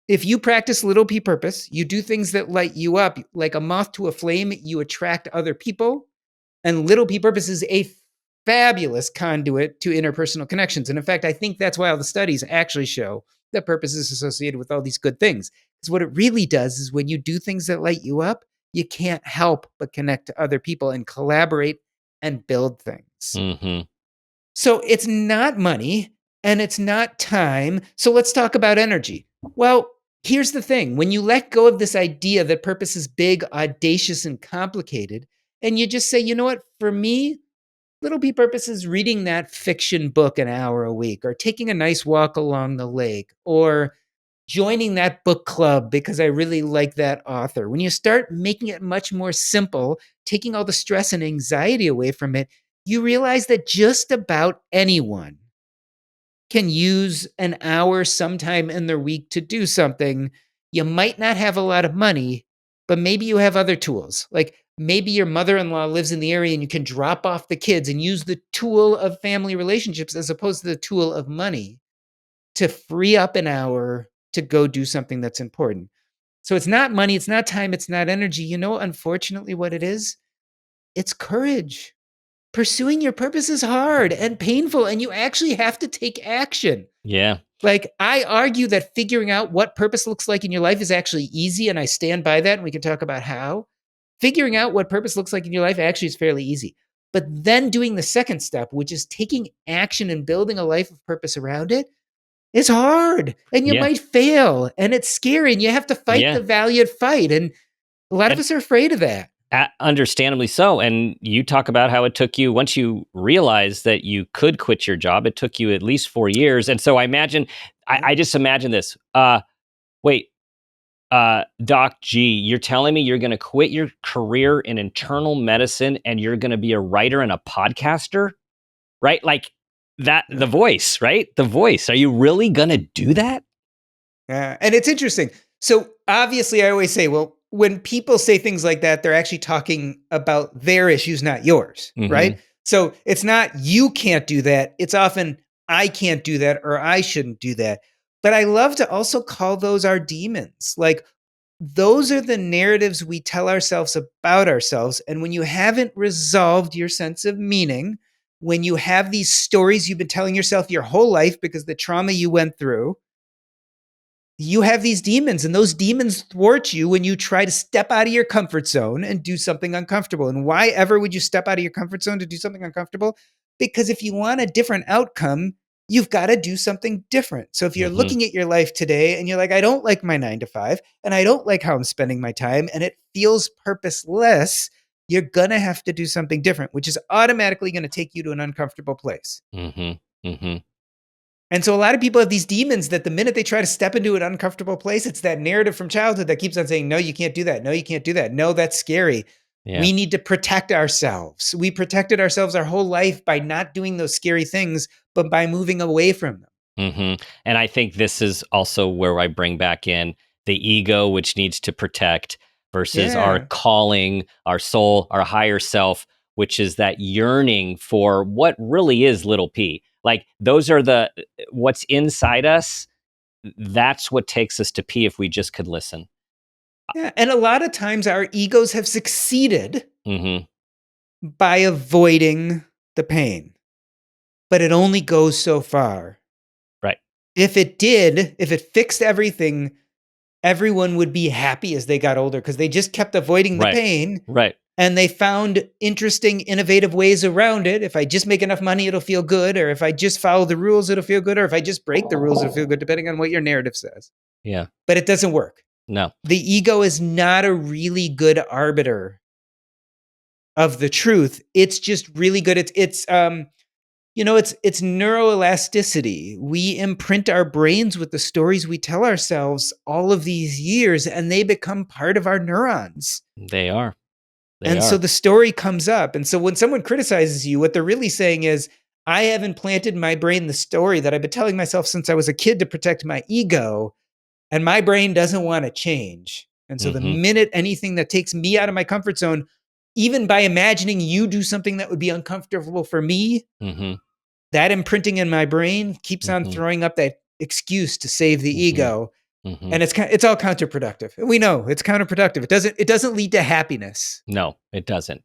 if you practice little p purpose, you do things that light you up, like a moth to a flame, you attract other people. And little p purpose is a fabulous conduit to interpersonal connections. And in fact, I think that's why all the studies actually show that purpose is associated with all these good things. Because what it really does is, when you do things that light you up, you can't help but connect to other people and collaborate and build things. Hmm. So it's not money and it's not time. So let's talk about energy. Well, here's the thing: when you let go of this idea that purpose is big, audacious, and complicated, and you just say, you know what, for me, little p purpose is reading that fiction book an hour a week, or taking a nice walk along the lake, or joining that book club because I really like that author. When you start making it much more simple, taking all the stress and anxiety away from it, you realize that just about anyone can use an hour sometime in their week to do something, you might not have a lot of money, but maybe you have other tools. Like maybe your mother-in-law lives in the area and you can drop off the kids and use the tool of family relationships as opposed to the tool of money to free up an hour to go do something that's important. So it's not money, it's not time, it's not energy. You know, unfortunately, what it is? It's courage. Pursuing your purpose is hard and painful, and you actually have to take action. Yeah. Like, I argue that figuring out what purpose looks like in your life is actually easy, and I stand by that, and we can talk about how. Figuring out what purpose looks like in your life actually is fairly easy. But then doing the second step, which is taking action and building a life of purpose around it, is hard. And you Yeah. might fail, and it's scary, and you have to fight Yeah. the valiant fight. And a lot of And us are afraid of that. understandably so. And you talk about how it took you, once you realized that you could quit your job, it took you at least 4 years. And so I imagine, I just imagine this. Wait, Doc G, you're telling me you're going to quit your career in internal medicine and you're going to be a writer and a podcaster, right? Like that, the voice, right? The voice. Are you really going to do that? And it's interesting. So obviously, I always say, well, when people say things like that, they're actually talking about their issues, not yours, Mm-hmm. right? So it's not you can't do that. It's often I can't do that or I shouldn't do that. But I love to also call those our demons. Like those are the narratives we tell ourselves about ourselves. And when you haven't resolved your sense of meaning, when you have these stories you've been telling yourself your whole life because the trauma you went through, you have these demons, and those demons thwart you when you try to step out of your comfort zone and do something uncomfortable. And why ever would you step out of your comfort zone to do something uncomfortable? Because if you want a different outcome, you've got to do something different. So if you're Mm-hmm. looking at your life today and you're like, I don't like my 9 to 5, and I don't like how I'm spending my time, and it feels purposeless, you're going to have to do something different, which is automatically going to take you to an uncomfortable place. Mm-hmm. Mm-hmm. And so a lot of people have these demons that the minute they try to step into an uncomfortable place, it's that narrative from childhood that keeps on saying, no, you can't do that. No, you can't do that. No, that's scary. Yeah. We need to protect ourselves. We protected ourselves our whole life by not doing those scary things, but by moving away from them. Mm-hmm. And I think this is also where I bring back in the ego, which needs to protect, versus our Yeah. calling, our soul, our higher self, which is that yearning for what really is little p. Like those are the what's inside us. That's what takes us to p if we just could listen. Yeah. And a lot of times our egos have succeeded Mm-hmm. by avoiding the pain, but it only goes so far. Right. If it fixed everything, everyone would be happy as they got older because they just kept avoiding the Right. pain Right. and they found interesting, innovative ways around it. If I just make enough money, it'll feel good. Or if I just follow the rules, it'll feel good. Or if I just break the rules, it'll feel good, depending on what your narrative says. Yeah. But it doesn't work. No. The ego is not a really good arbiter of the truth. It's just really good. It's neuroelasticity. We imprint our brains with the stories we tell ourselves all of these years, and they become part of our neurons. They are. They And so are. the story comes up. And so when someone criticizes you, what they're really saying is, I have implanted in my brain the story that I've been telling myself since I was a kid to protect my ego, and my brain doesn't want to change. And so the Mm-hmm. minute anything that takes me out of my comfort zone, even by imagining you do something that would be uncomfortable for me, Mm-hmm. that imprinting in my brain keeps on Mm-hmm. throwing up that excuse to save the Mm-hmm. ego, Mm-hmm. and it's all counterproductive. We know it's counterproductive. It doesn't lead to happiness. No, it doesn't.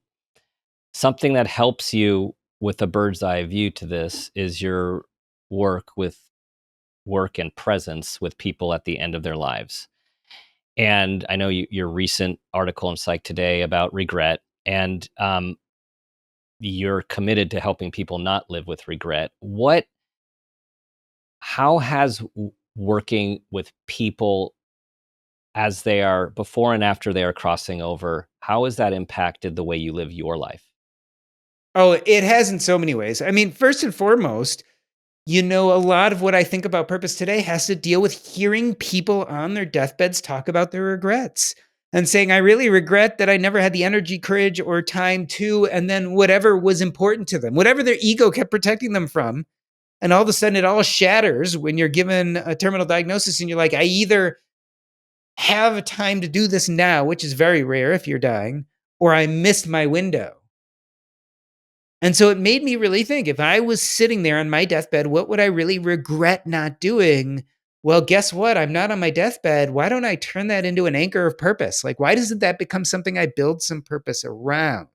Something that helps you with a bird's eye view to this is your work and presence with people at the end of their lives. And I know your recent article in Psych Today about regret, and you're committed to helping people not live with regret. How has working with people as they are before and after they are crossing over, how has that impacted the way you live your life? Oh, it has in so many ways. I mean, first and foremost, a lot of what I think about purpose today has to deal with hearing people on their deathbeds talk about their regrets and saying, I really regret that I never had the energy, courage, or time to, and then whatever was important to them, whatever their ego kept protecting them from, And all of a sudden it all shatters when you're given a terminal diagnosis and you're like, I either have time to do this now, which is very rare if you're dying, or I missed my window. And so it made me really think, if I was sitting there on my deathbed, what would I really regret not doing? Well, guess what? I'm not on my deathbed. Why don't I turn that into an anchor of purpose? Like, why doesn't that become something I build some purpose around?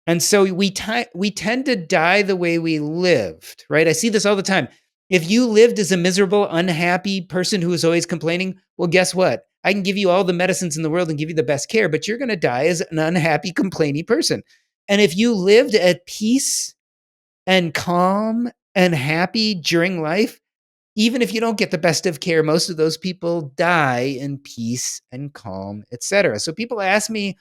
And so we tend to die the way we lived, right? I see this all the time. If you lived as a miserable, unhappy person who is always complaining, well, guess what? I can give you all the medicines in the world and give you the best care, but you're going to die as an unhappy, complaining person. And if you lived at peace and calm and happy during life, even if you don't get the best of care, most of those people die in peace and calm, etc. So people ask me,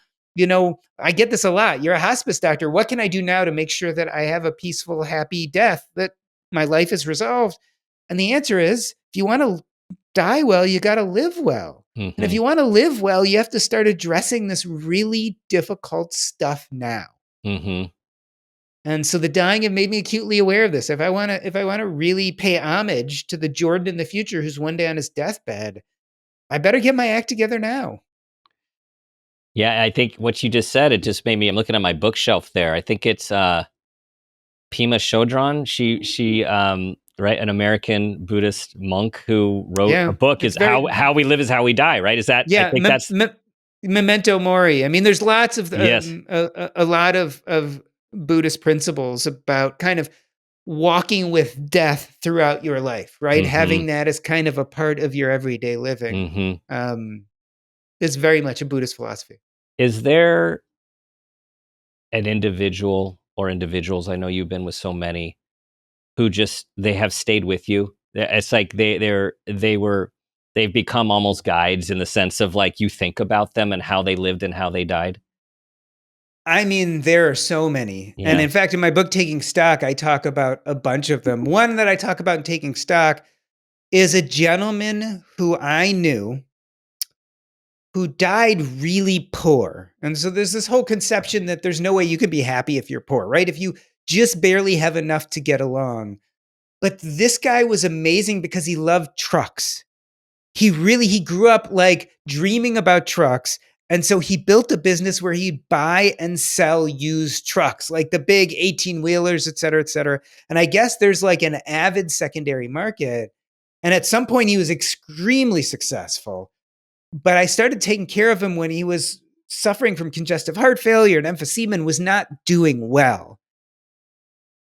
I get this a lot. You're a hospice doctor. What can I do now to make sure that I have a peaceful, happy death, that my life is resolved? And the answer is, if you want to die well, you got to live well. And if you want to live well, you have to start addressing this really difficult stuff now. And so the dying have made me acutely aware of this. If I want to really pay homage to the Jordan in the future who's one day on his deathbed, I better get my act together now. Yeah, I think what you just said, it just made me, I'm looking at my bookshelf there. I think it's Pema Chodron. She right, an American Buddhist monk who wrote a book, is how we live is how we die, right? Is that, yeah, I think that's Memento Mori. I mean, there's lots of yes. A lot of Buddhist principles about kind of walking with death throughout your life, right? Having that as kind of a part of your everyday living. Is very much a Buddhist philosophy. Is there an individual or individuals, I know you've been with so many, who just, they have stayed with you? It's like they've become almost guides, in the sense of, like, you think about them and how they lived and how they died? I mean, there are so many. Yeah. And in fact, in my book, Taking Stock, I talk about a bunch of them. One that I talk about in Taking Stock is a gentleman who I knew who died really poor. And so there's this whole conception that there's no way you can be happy if you're poor, right? If you just barely have enough to get along. But this guy was amazing because he loved trucks. He grew up like dreaming about trucks. And so he built a business where he'd buy and sell used trucks, like the big 18 wheelers, et cetera, et cetera. And I guess there's like an avid secondary market. And at some point he was extremely successful. But I started taking care of him when he was suffering from congestive heart failure and emphysema and was not doing well.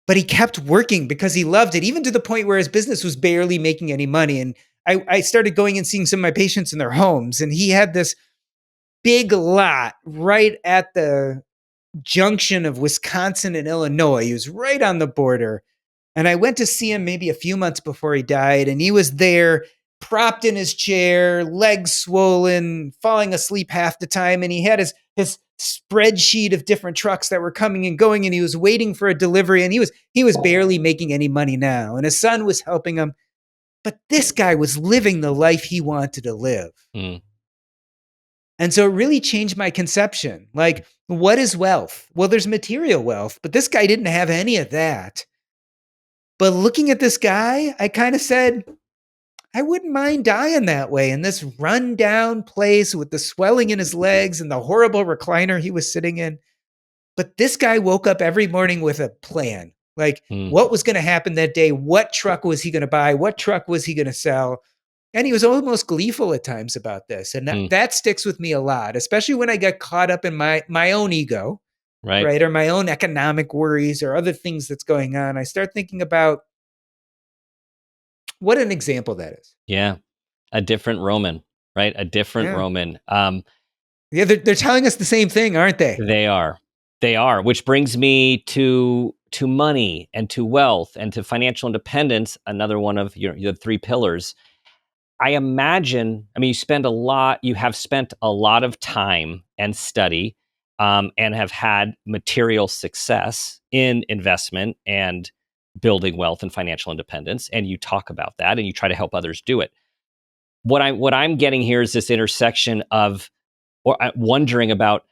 But he kept working because he loved it, even to the point where his business was barely making any money. And I started going and seeing some of my patients in their homes, and he had this big lot right at the junction of Wisconsin and Illinois. He was right on the border. And I went to see him maybe a few months before he died, and he was there, propped in his chair, legs swollen, falling asleep half the time. And he had his spreadsheet of different trucks that were coming and going, and he was waiting for a delivery, and he was barely making any money now. And his son was helping him. But this guy was living the life he wanted to live. And so it really changed my conception. Like, what is wealth? Well, there's material wealth, but this guy didn't have any of that. But looking at this guy, I kind of said, I wouldn't mind dying that way, in this rundown place with the swelling in his legs and the horrible recliner he was sitting in. But this guy woke up every morning with a plan. Like, what was going to happen that day? What truck was he going to buy? What truck was he going to sell? And he was almost gleeful at times about this. And that sticks with me a lot, especially when I get caught up in my own ego, right? Or my own economic worries or other things that's going on. I start thinking about what an example that is. Yeah. A different Roman, right? A different Roman. Yeah, they're telling us the same thing, aren't they? They are, which brings me to money and to wealth and to financial independence, another one of your three pillars. I imagine, I mean, you have spent a lot of time and study, and have had material success in investment and building wealth and financial independence. And you talk about that and you try to help others do it. What I'm getting here is this intersection of, or wondering about,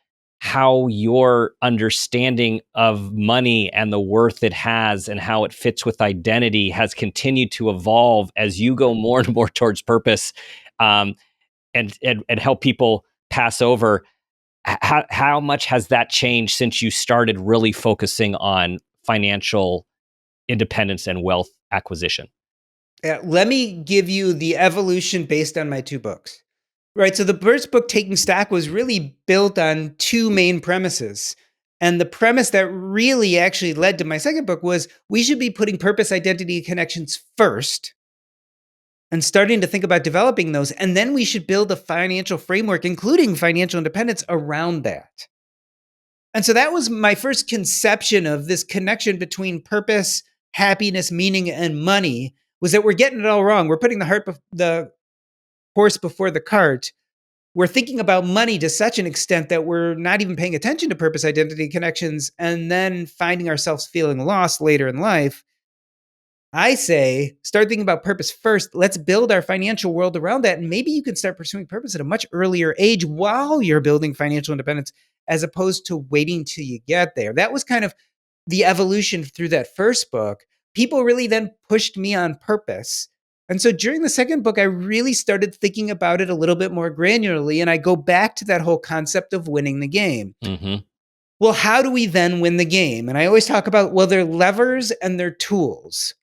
how your understanding of money and the worth it has and how it fits with identity has continued to evolve as you go more and more towards purpose, and help people pass over. How much has that changed since you started really focusing on financial independence and wealth acquisition? Let me give you the evolution based on my two books. Right. So the first book, Taking Stock, was really built on two main premises. And the premise that really actually led to my second book was we should be putting purpose, identity, and connections first and starting to think about developing those. And then we should build a financial framework, including financial independence, around that. And so that was my first conception of this connection between purpose, happiness, meaning, and money, was that we're getting it all wrong. We're putting the horse before the cart. We're thinking about money to such an extent that we're not even paying attention to purpose, identity, connections, and then finding ourselves feeling lost later in life. I say, start thinking about purpose first. Let's build our financial world around that. And maybe you can start pursuing purpose at a much earlier age while you're building financial independence, as opposed to waiting till you get there. That was kind of the evolution through that first book. People really then pushed me on purpose. And so during the second book, I really started thinking about it a little bit more granularly. And I go back to that whole concept of winning the game. Mm-hmm. Well, how do we then win the game? And I always talk about, well, they're levers and they're tools.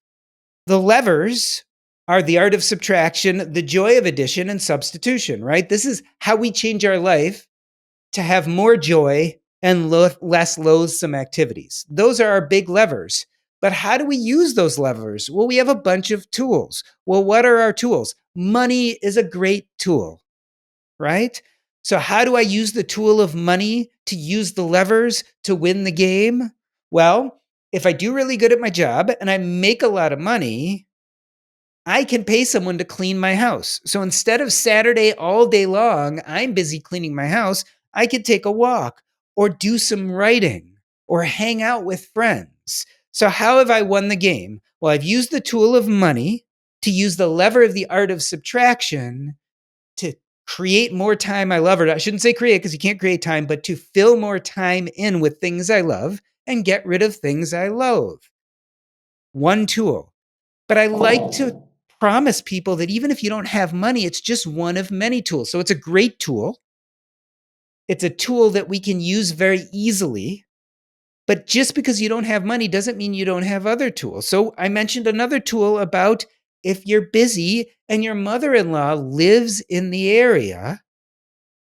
The levers are the art of subtraction, the joy of addition, and substitution, right? This is how we change our life to have more joy and less loathsome activities. Those are our big levers. But how do we use those levers? Well, we have a bunch of tools. Well, what are our tools? Money is a great tool, right? So, how do I use the tool of money to use the levers to win the game? Well, if I do really good at my job and I make a lot of money, I can pay someone to clean my house. So instead of Saturday all day long, I'm busy cleaning my house, I could take a walk or do some writing or hang out with friends. So, how have I won the game? Well, I've used the tool of money to use the lever of the art of subtraction to create more time I love, or I shouldn't say create because you can't create time, but to fill more time in with things I love and get rid of things I loathe. One tool. But I like to promise people that even if you don't have money, it's just one of many tools. So it's a great tool. It's a tool that we can use very easily. But just because you don't have money doesn't mean you don't have other tools. So I mentioned another tool about if you're busy and your mother in law lives in the area,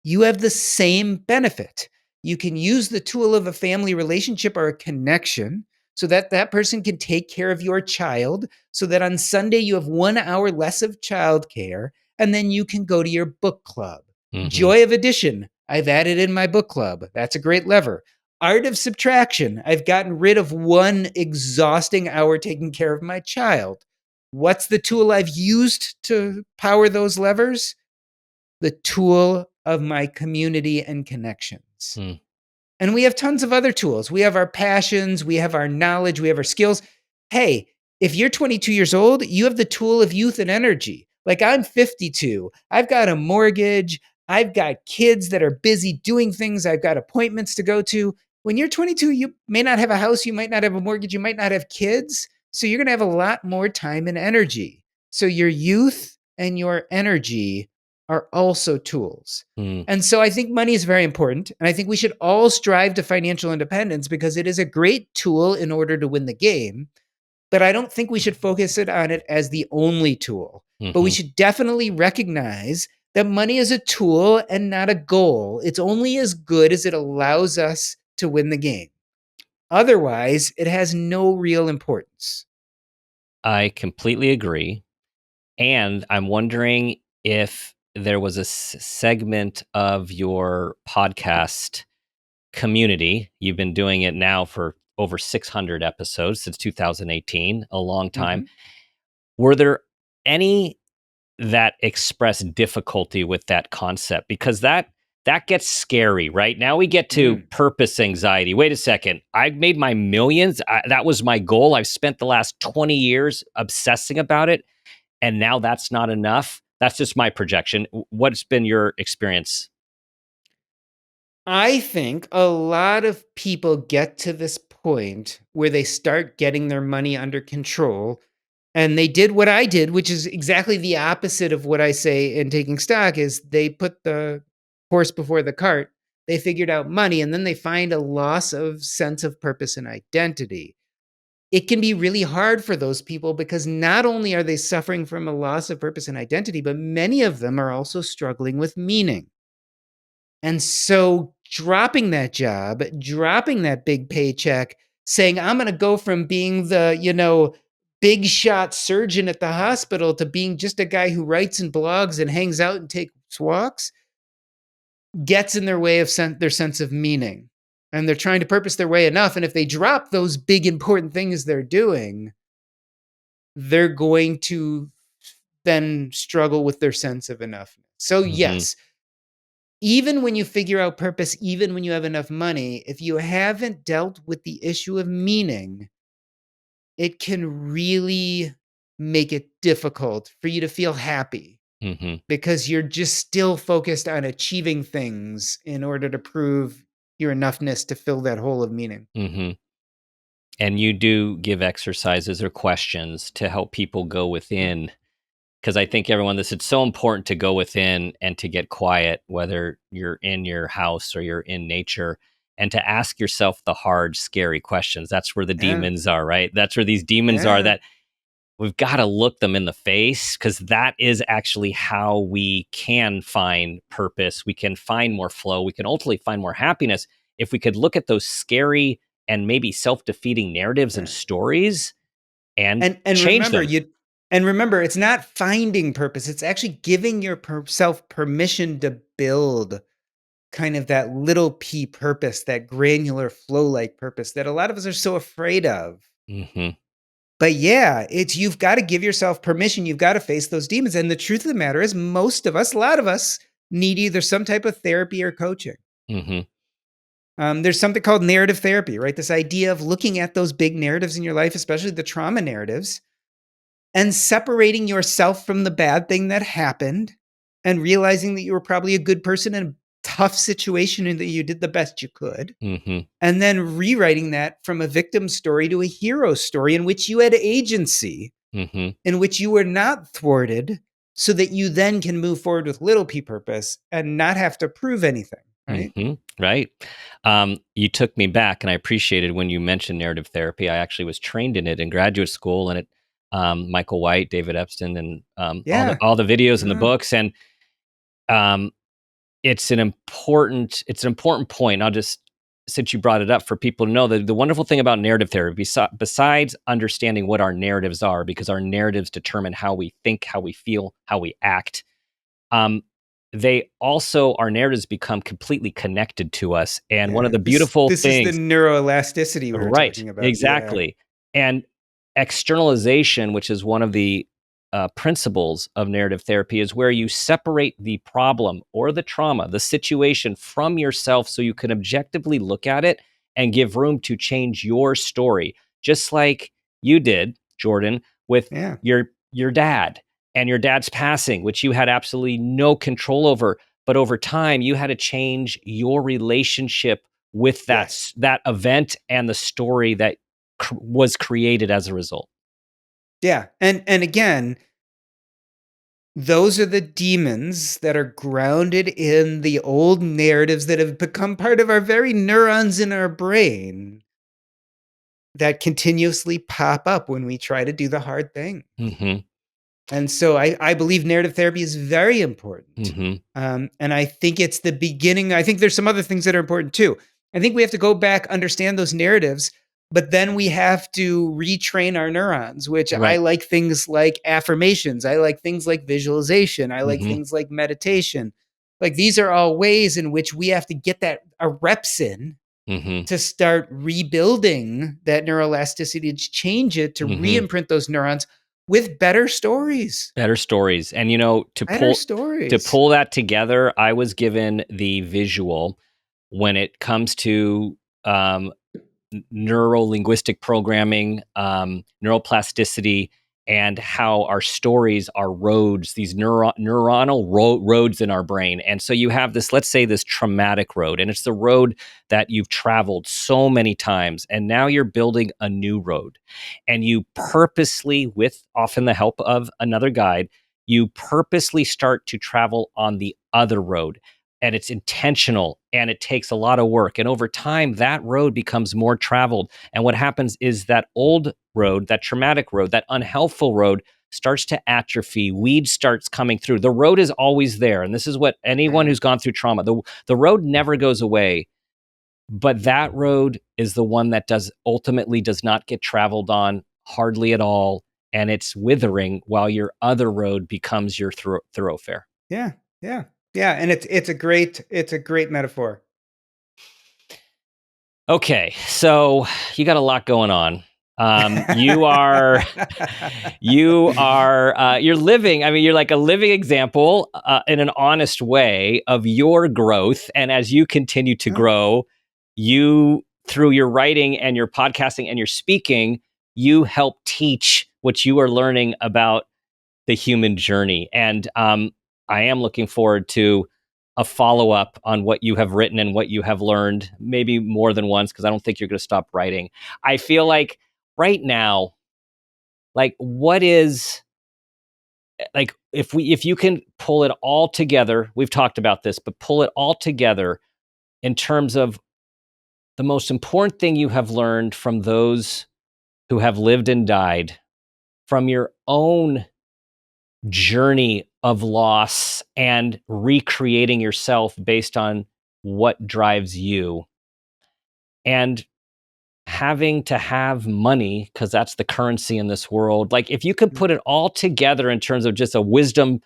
you have the same benefit. You can use the tool of a family relationship or a connection so that that person can take care of your child, so that on Sunday you have 1 hour less of childcare, and then you can go to your book club. Mm-hmm. Joy of addition, I've added in my book club. That's a great lever. Art of subtraction, I've gotten rid of 1 exhausting hour taking care of my child. What's the tool I've used to power those levers? The tool of my community and connections. Mm. And we have tons of other tools. We have our passions, we have our knowledge, we have our skills. Hey, if you're 22 years old, you have the tool of youth and energy. Like I'm 52, I've got a mortgage, I've got kids that are busy doing things, I've got appointments to go to. When you're 22, you may not have a house, you might not have a mortgage, you might not have kids. So you're going to have a lot more time and energy. So your youth and your energy are also tools. Mm. And so I think money is very important. And I think we should all strive to financial independence because it is a great tool in order to win the game. But I don't think we should focus it on it as the only tool. Mm-hmm. But we should definitely recognize that money is a tool and not a goal. It's only as good as it allows us to win the game. Otherwise, it has no real importance. I completely agree. And I'm wondering if there was a segment of your podcast community. You've been doing it now for over 600 episodes since 2018, a long time. Mm-hmm. Were there any that expressed difficulty with that concept? Because that gets scary, right? Now we get to purpose anxiety. Wait a second. I made my millions. That was my goal. I've spent the last 20 years obsessing about it. And now that's not enough. That's just my projection. What's been your experience? I think a lot of people get to this point where they start getting their money under control, and they did what I did, which is exactly the opposite of what I say in taking stock is they put the horse before the cart. They figured out money, and then they find a loss of sense of purpose and identity. It can be really hard for those people because not only are they suffering from a loss of purpose and identity, but many of them are also struggling with meaning. And so dropping that job, dropping that big paycheck, saying, I'm going to go from being the, big shot surgeon at the hospital to being just a guy who writes and blogs and hangs out and takes walks, gets in their way of their sense of meaning. And they're trying to purpose their way enough. And if they drop those big important things they're doing, they're going to then struggle with their sense of enoughness. So, Hmm. yes, even when you figure out purpose, even when you have enough money, if you haven't dealt with the issue of meaning, it can really make it difficult for you to feel happy Hmm. because you're just still focused on achieving things in order to prove your enoughness to fill that hole of meaning. Hmm. And you do give exercises or questions to help people go within, because I think everyone, this it's so important to go within and to get quiet, whether you're in your house or you're in nature, and to ask yourself the hard, scary questions. That's where the Yeah. demons are, right? That's where these demons are Yeah. that we've got to look them in the face, because that is actually how we can find purpose. We can find more flow. We can ultimately find more happiness if we could look at those scary and maybe self-defeating narratives and Yeah. stories and And change remember, them. it's not finding purpose. It's actually giving yourself permission to build kind of that little p purpose, that granular flow like purpose that a lot of us are so afraid of. Hmm. But yeah, it's you've got to give yourself permission. You've got to face those demons. And the truth of the matter is, most of us, a lot of us, need either some type of therapy or coaching. Hmm. There's something called narrative therapy, right? This idea of looking at those big narratives in your life, especially the trauma narratives, and separating yourself from the bad thing that happened and realizing that you were probably a good person in a tough situation and that you did the best you could. Hmm. And then rewriting that from a victim story to a hero story in which you had agency, Hmm. in which you were not thwarted, so that you then can move forward with little p purpose and not have to prove anything, right? Right. You took me back, and I appreciated when you mentioned narrative therapy. I actually was trained in it in graduate school, and it, Michael White, David Epstein, and Yeah. all the videos and the Yeah. books, and um, it's an important point. I'll just, since you brought it up, for people to know that the wonderful thing about narrative therapy, besides understanding what our narratives are, because our narratives determine how we think, how we feel, how we act. Um, they also, our narratives become completely connected to us. And one of Yeah. the This beautiful this is the things, neuroelasticity we were right, talking about. Yeah. exactly. And externalization, which is one of the principles of narrative therapy, is where you separate the problem or the trauma, the situation, from yourself so you can objectively look at it and give room to change your story. Just like you did, Jordan, with Yeah. your dad and your dad's passing, which you had absolutely no control over. But over time, you had to change your relationship with Yes. that event and the story that was created as a result. Yeah. And again, those are the demons that are grounded in the old narratives that have become part of our very neurons in our brain that continuously pop up when we try to do the hard thing. Hmm. And so I believe narrative therapy is very important. Hmm. And I think it's the beginning. I think there's some other things that are important too. I think we have to go back, understand those narratives, but then we have to retrain our neurons, which I Right. like things like affirmations. I like things like visualization. I like Hmm. things like meditation. Like these are all ways in which we have to get that our reps in Hmm. to start rebuilding that neuroelasticity to change it to Hmm. re-imprint those neurons with better stories. Better stories. And to Better pull stories. that together, I was given the visual when it comes to um, neuro linguistic programming, neuroplasticity. and how our stories are roads, these neuronal roads in our brain. And so you have this, let's say, this traumatic road, and it's the road that you've traveled so many times. And now you're building a new road. And you purposely, with often the help of another guide, you purposely start to travel on the other road. And it's intentional and it takes a lot of work. And over time, that road becomes more traveled. And what happens is that old road, that traumatic road, that unhelpful road starts to atrophy. Weed starts coming through. The road is always there. And this is what anyone who's gone through trauma, the road never goes away. But that road is the one that ultimately does not get traveled on hardly at all. And it's withering while your other road becomes your thoroughfare. Yeah. Yeah. Yeah. And it's a great metaphor. Okay, so you got a lot going on. You're living. I mean, you're like a living example in an honest way of your growth. And as you continue to grow, you, through your writing and your podcasting and your speaking, you help teach what you are learning about the human journey. And I am looking forward to a follow-up on what you have written and what you have learned, maybe more than once, because I don't think you're going to stop writing. I feel like right now, like what is like if you can pull it all together, we've talked about this, but pull it all together in terms of the most important thing you have learned from those who have lived and died, from your own journey of loss and recreating yourself based on what drives you, and having to have money because that's the currency in this world. Like if you could put it all together in terms of just a wisdom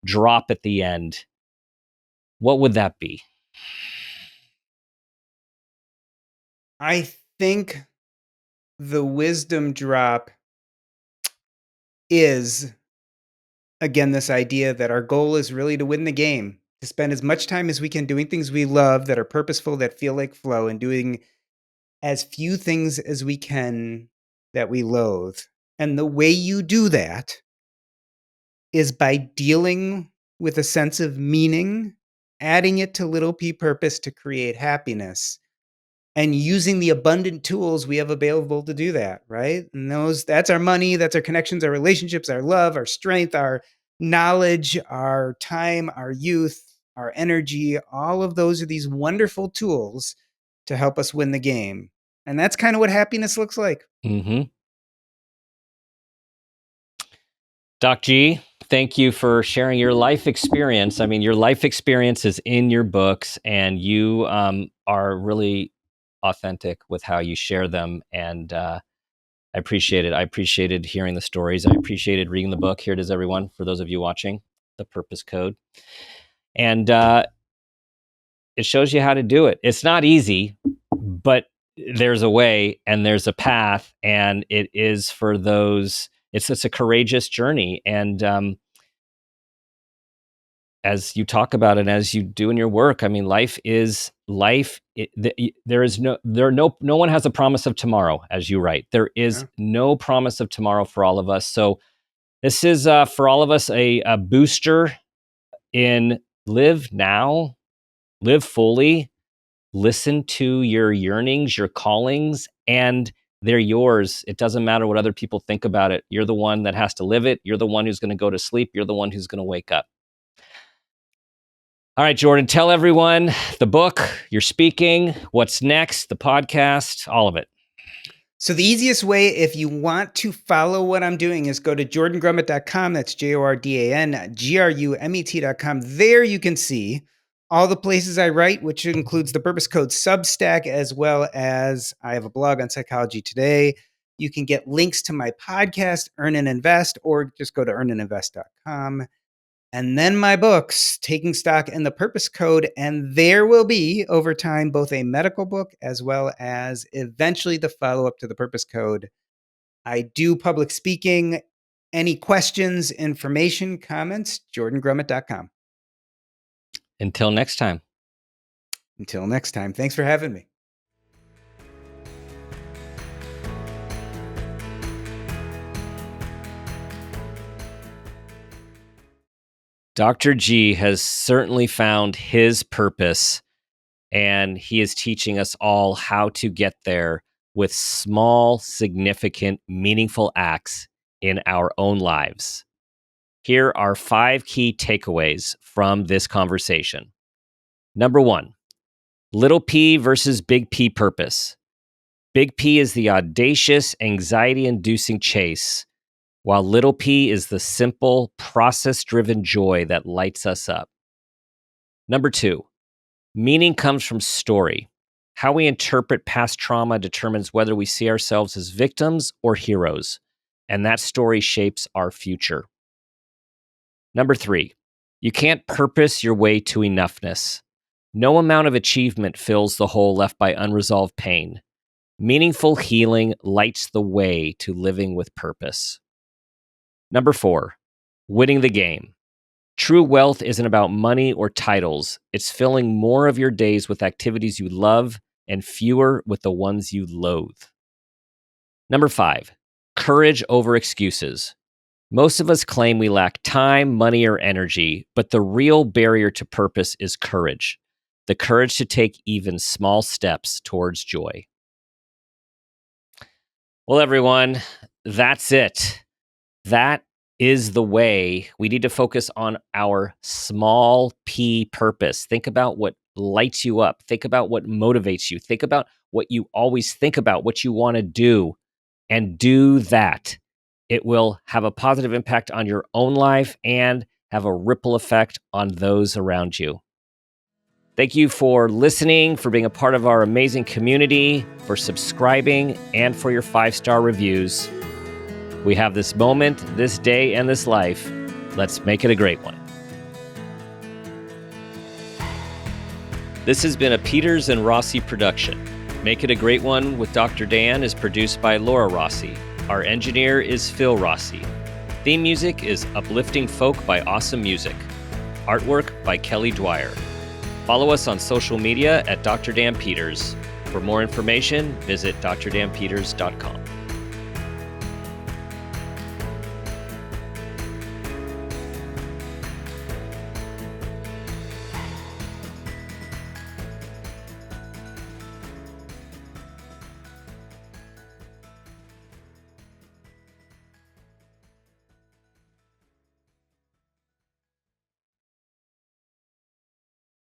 drop at the end, what would that be? I think the wisdom drop is, again, this idea that our goal is really to win the game, to spend as much time as we can doing things we love that are purposeful, that feel like flow, and doing as few things as we can that we loathe. And the way you do that is by dealing with a sense of meaning, adding it to little p purpose to create happiness, and using the abundant tools we have available to do that, right? And that's our money, that's our connections, our relationships, our love, our strength, our knowledge, our time, our youth, our energy. All of those are these wonderful tools to help us win the game. And that's kind of what happiness looks like. Mm-hmm. Doc G, thank you for sharing your life experience. I mean, your life experience is in your books, and you are really authentic with how you share them. And I appreciate it. I appreciated hearing the stories. I appreciated reading the book. Here it is, everyone, for those of you watching, The Purpose Code. And it shows you how to do it. It's not easy, but there's a way and there's a path, and it is for those. It's a courageous journey. And as you talk about it, as you do in your work, I mean, life is life. No one has a promise of tomorrow, as you write. There is no promise of tomorrow for all of us. So this is for all of us a booster in live now, live fully, listen to your yearnings, your callings, and they're yours. It doesn't matter what other people think about it. You're the one that has to live it. You're the one who's going to go to sleep. You're the one who's going to wake up. All right, Jordan, tell everyone the book, your speaking, what's next, the podcast, all of it. So the easiest way, if you want to follow what I'm doing, is go to jordangrumet.com. That's JORDANGRUMET.com. There you can see all the places I write, which includes the Purpose Code Substack, as well as I have a blog on Psychology Today. You can get links to my podcast, Earn and Invest, or just go to earnandinvest.com. And then my books, Taking Stock and the Purpose Code. And there will be, over time, both a medical book as well as eventually the follow-up to the Purpose Code. I do public speaking. Any questions, information, comments, jordangrumet.com. Until next time. Until next time. Thanks for having me. Dr. G has certainly found his purpose, and he is teaching us all how to get there with small, significant, meaningful acts in our own lives. Here are 5 key takeaways from this conversation. Number 1, little p versus big P purpose. Big P is the audacious, anxiety-inducing chase, while little p is the simple, process-driven joy that lights us up. Number 2, meaning comes from story. How we interpret past trauma determines whether we see ourselves as victims or heroes, and that story shapes our future. Number 3, you can't purpose your way to enoughness. No amount of achievement fills the hole left by unresolved pain. Meaningful healing lights the way to living with purpose. Number 4, winning the game. True wealth isn't about money or titles. It's filling more of your days with activities you love and fewer with the ones you loathe. Number 5, courage over excuses. Most of us claim we lack time, money, or energy, but the real barrier to purpose is courage. The courage to take even small steps towards joy. Well, everyone, that's it. That is the way. We need to focus on our small p purpose. Think about what lights you up. Think about what motivates you. Think about what you always think about, what you want to do, and do that. It will have a positive impact on your own life and have a ripple effect on those around you. Thank you for listening, for being a part of our amazing community, for subscribing, and for your 5-star reviews. We have this moment, this day, and this life. Let's make it a great one. This has been a Peters and Rossi production. Make It a Great One with Dr. Dan is produced by Laura Rossi. Our engineer is Phil Rossi. Theme music is Uplifting Folk by Awesome Music. Artwork by Kelly Dwyer. Follow us on social media at Dr. Dan Peters. For more information, visit drdanpeters.com.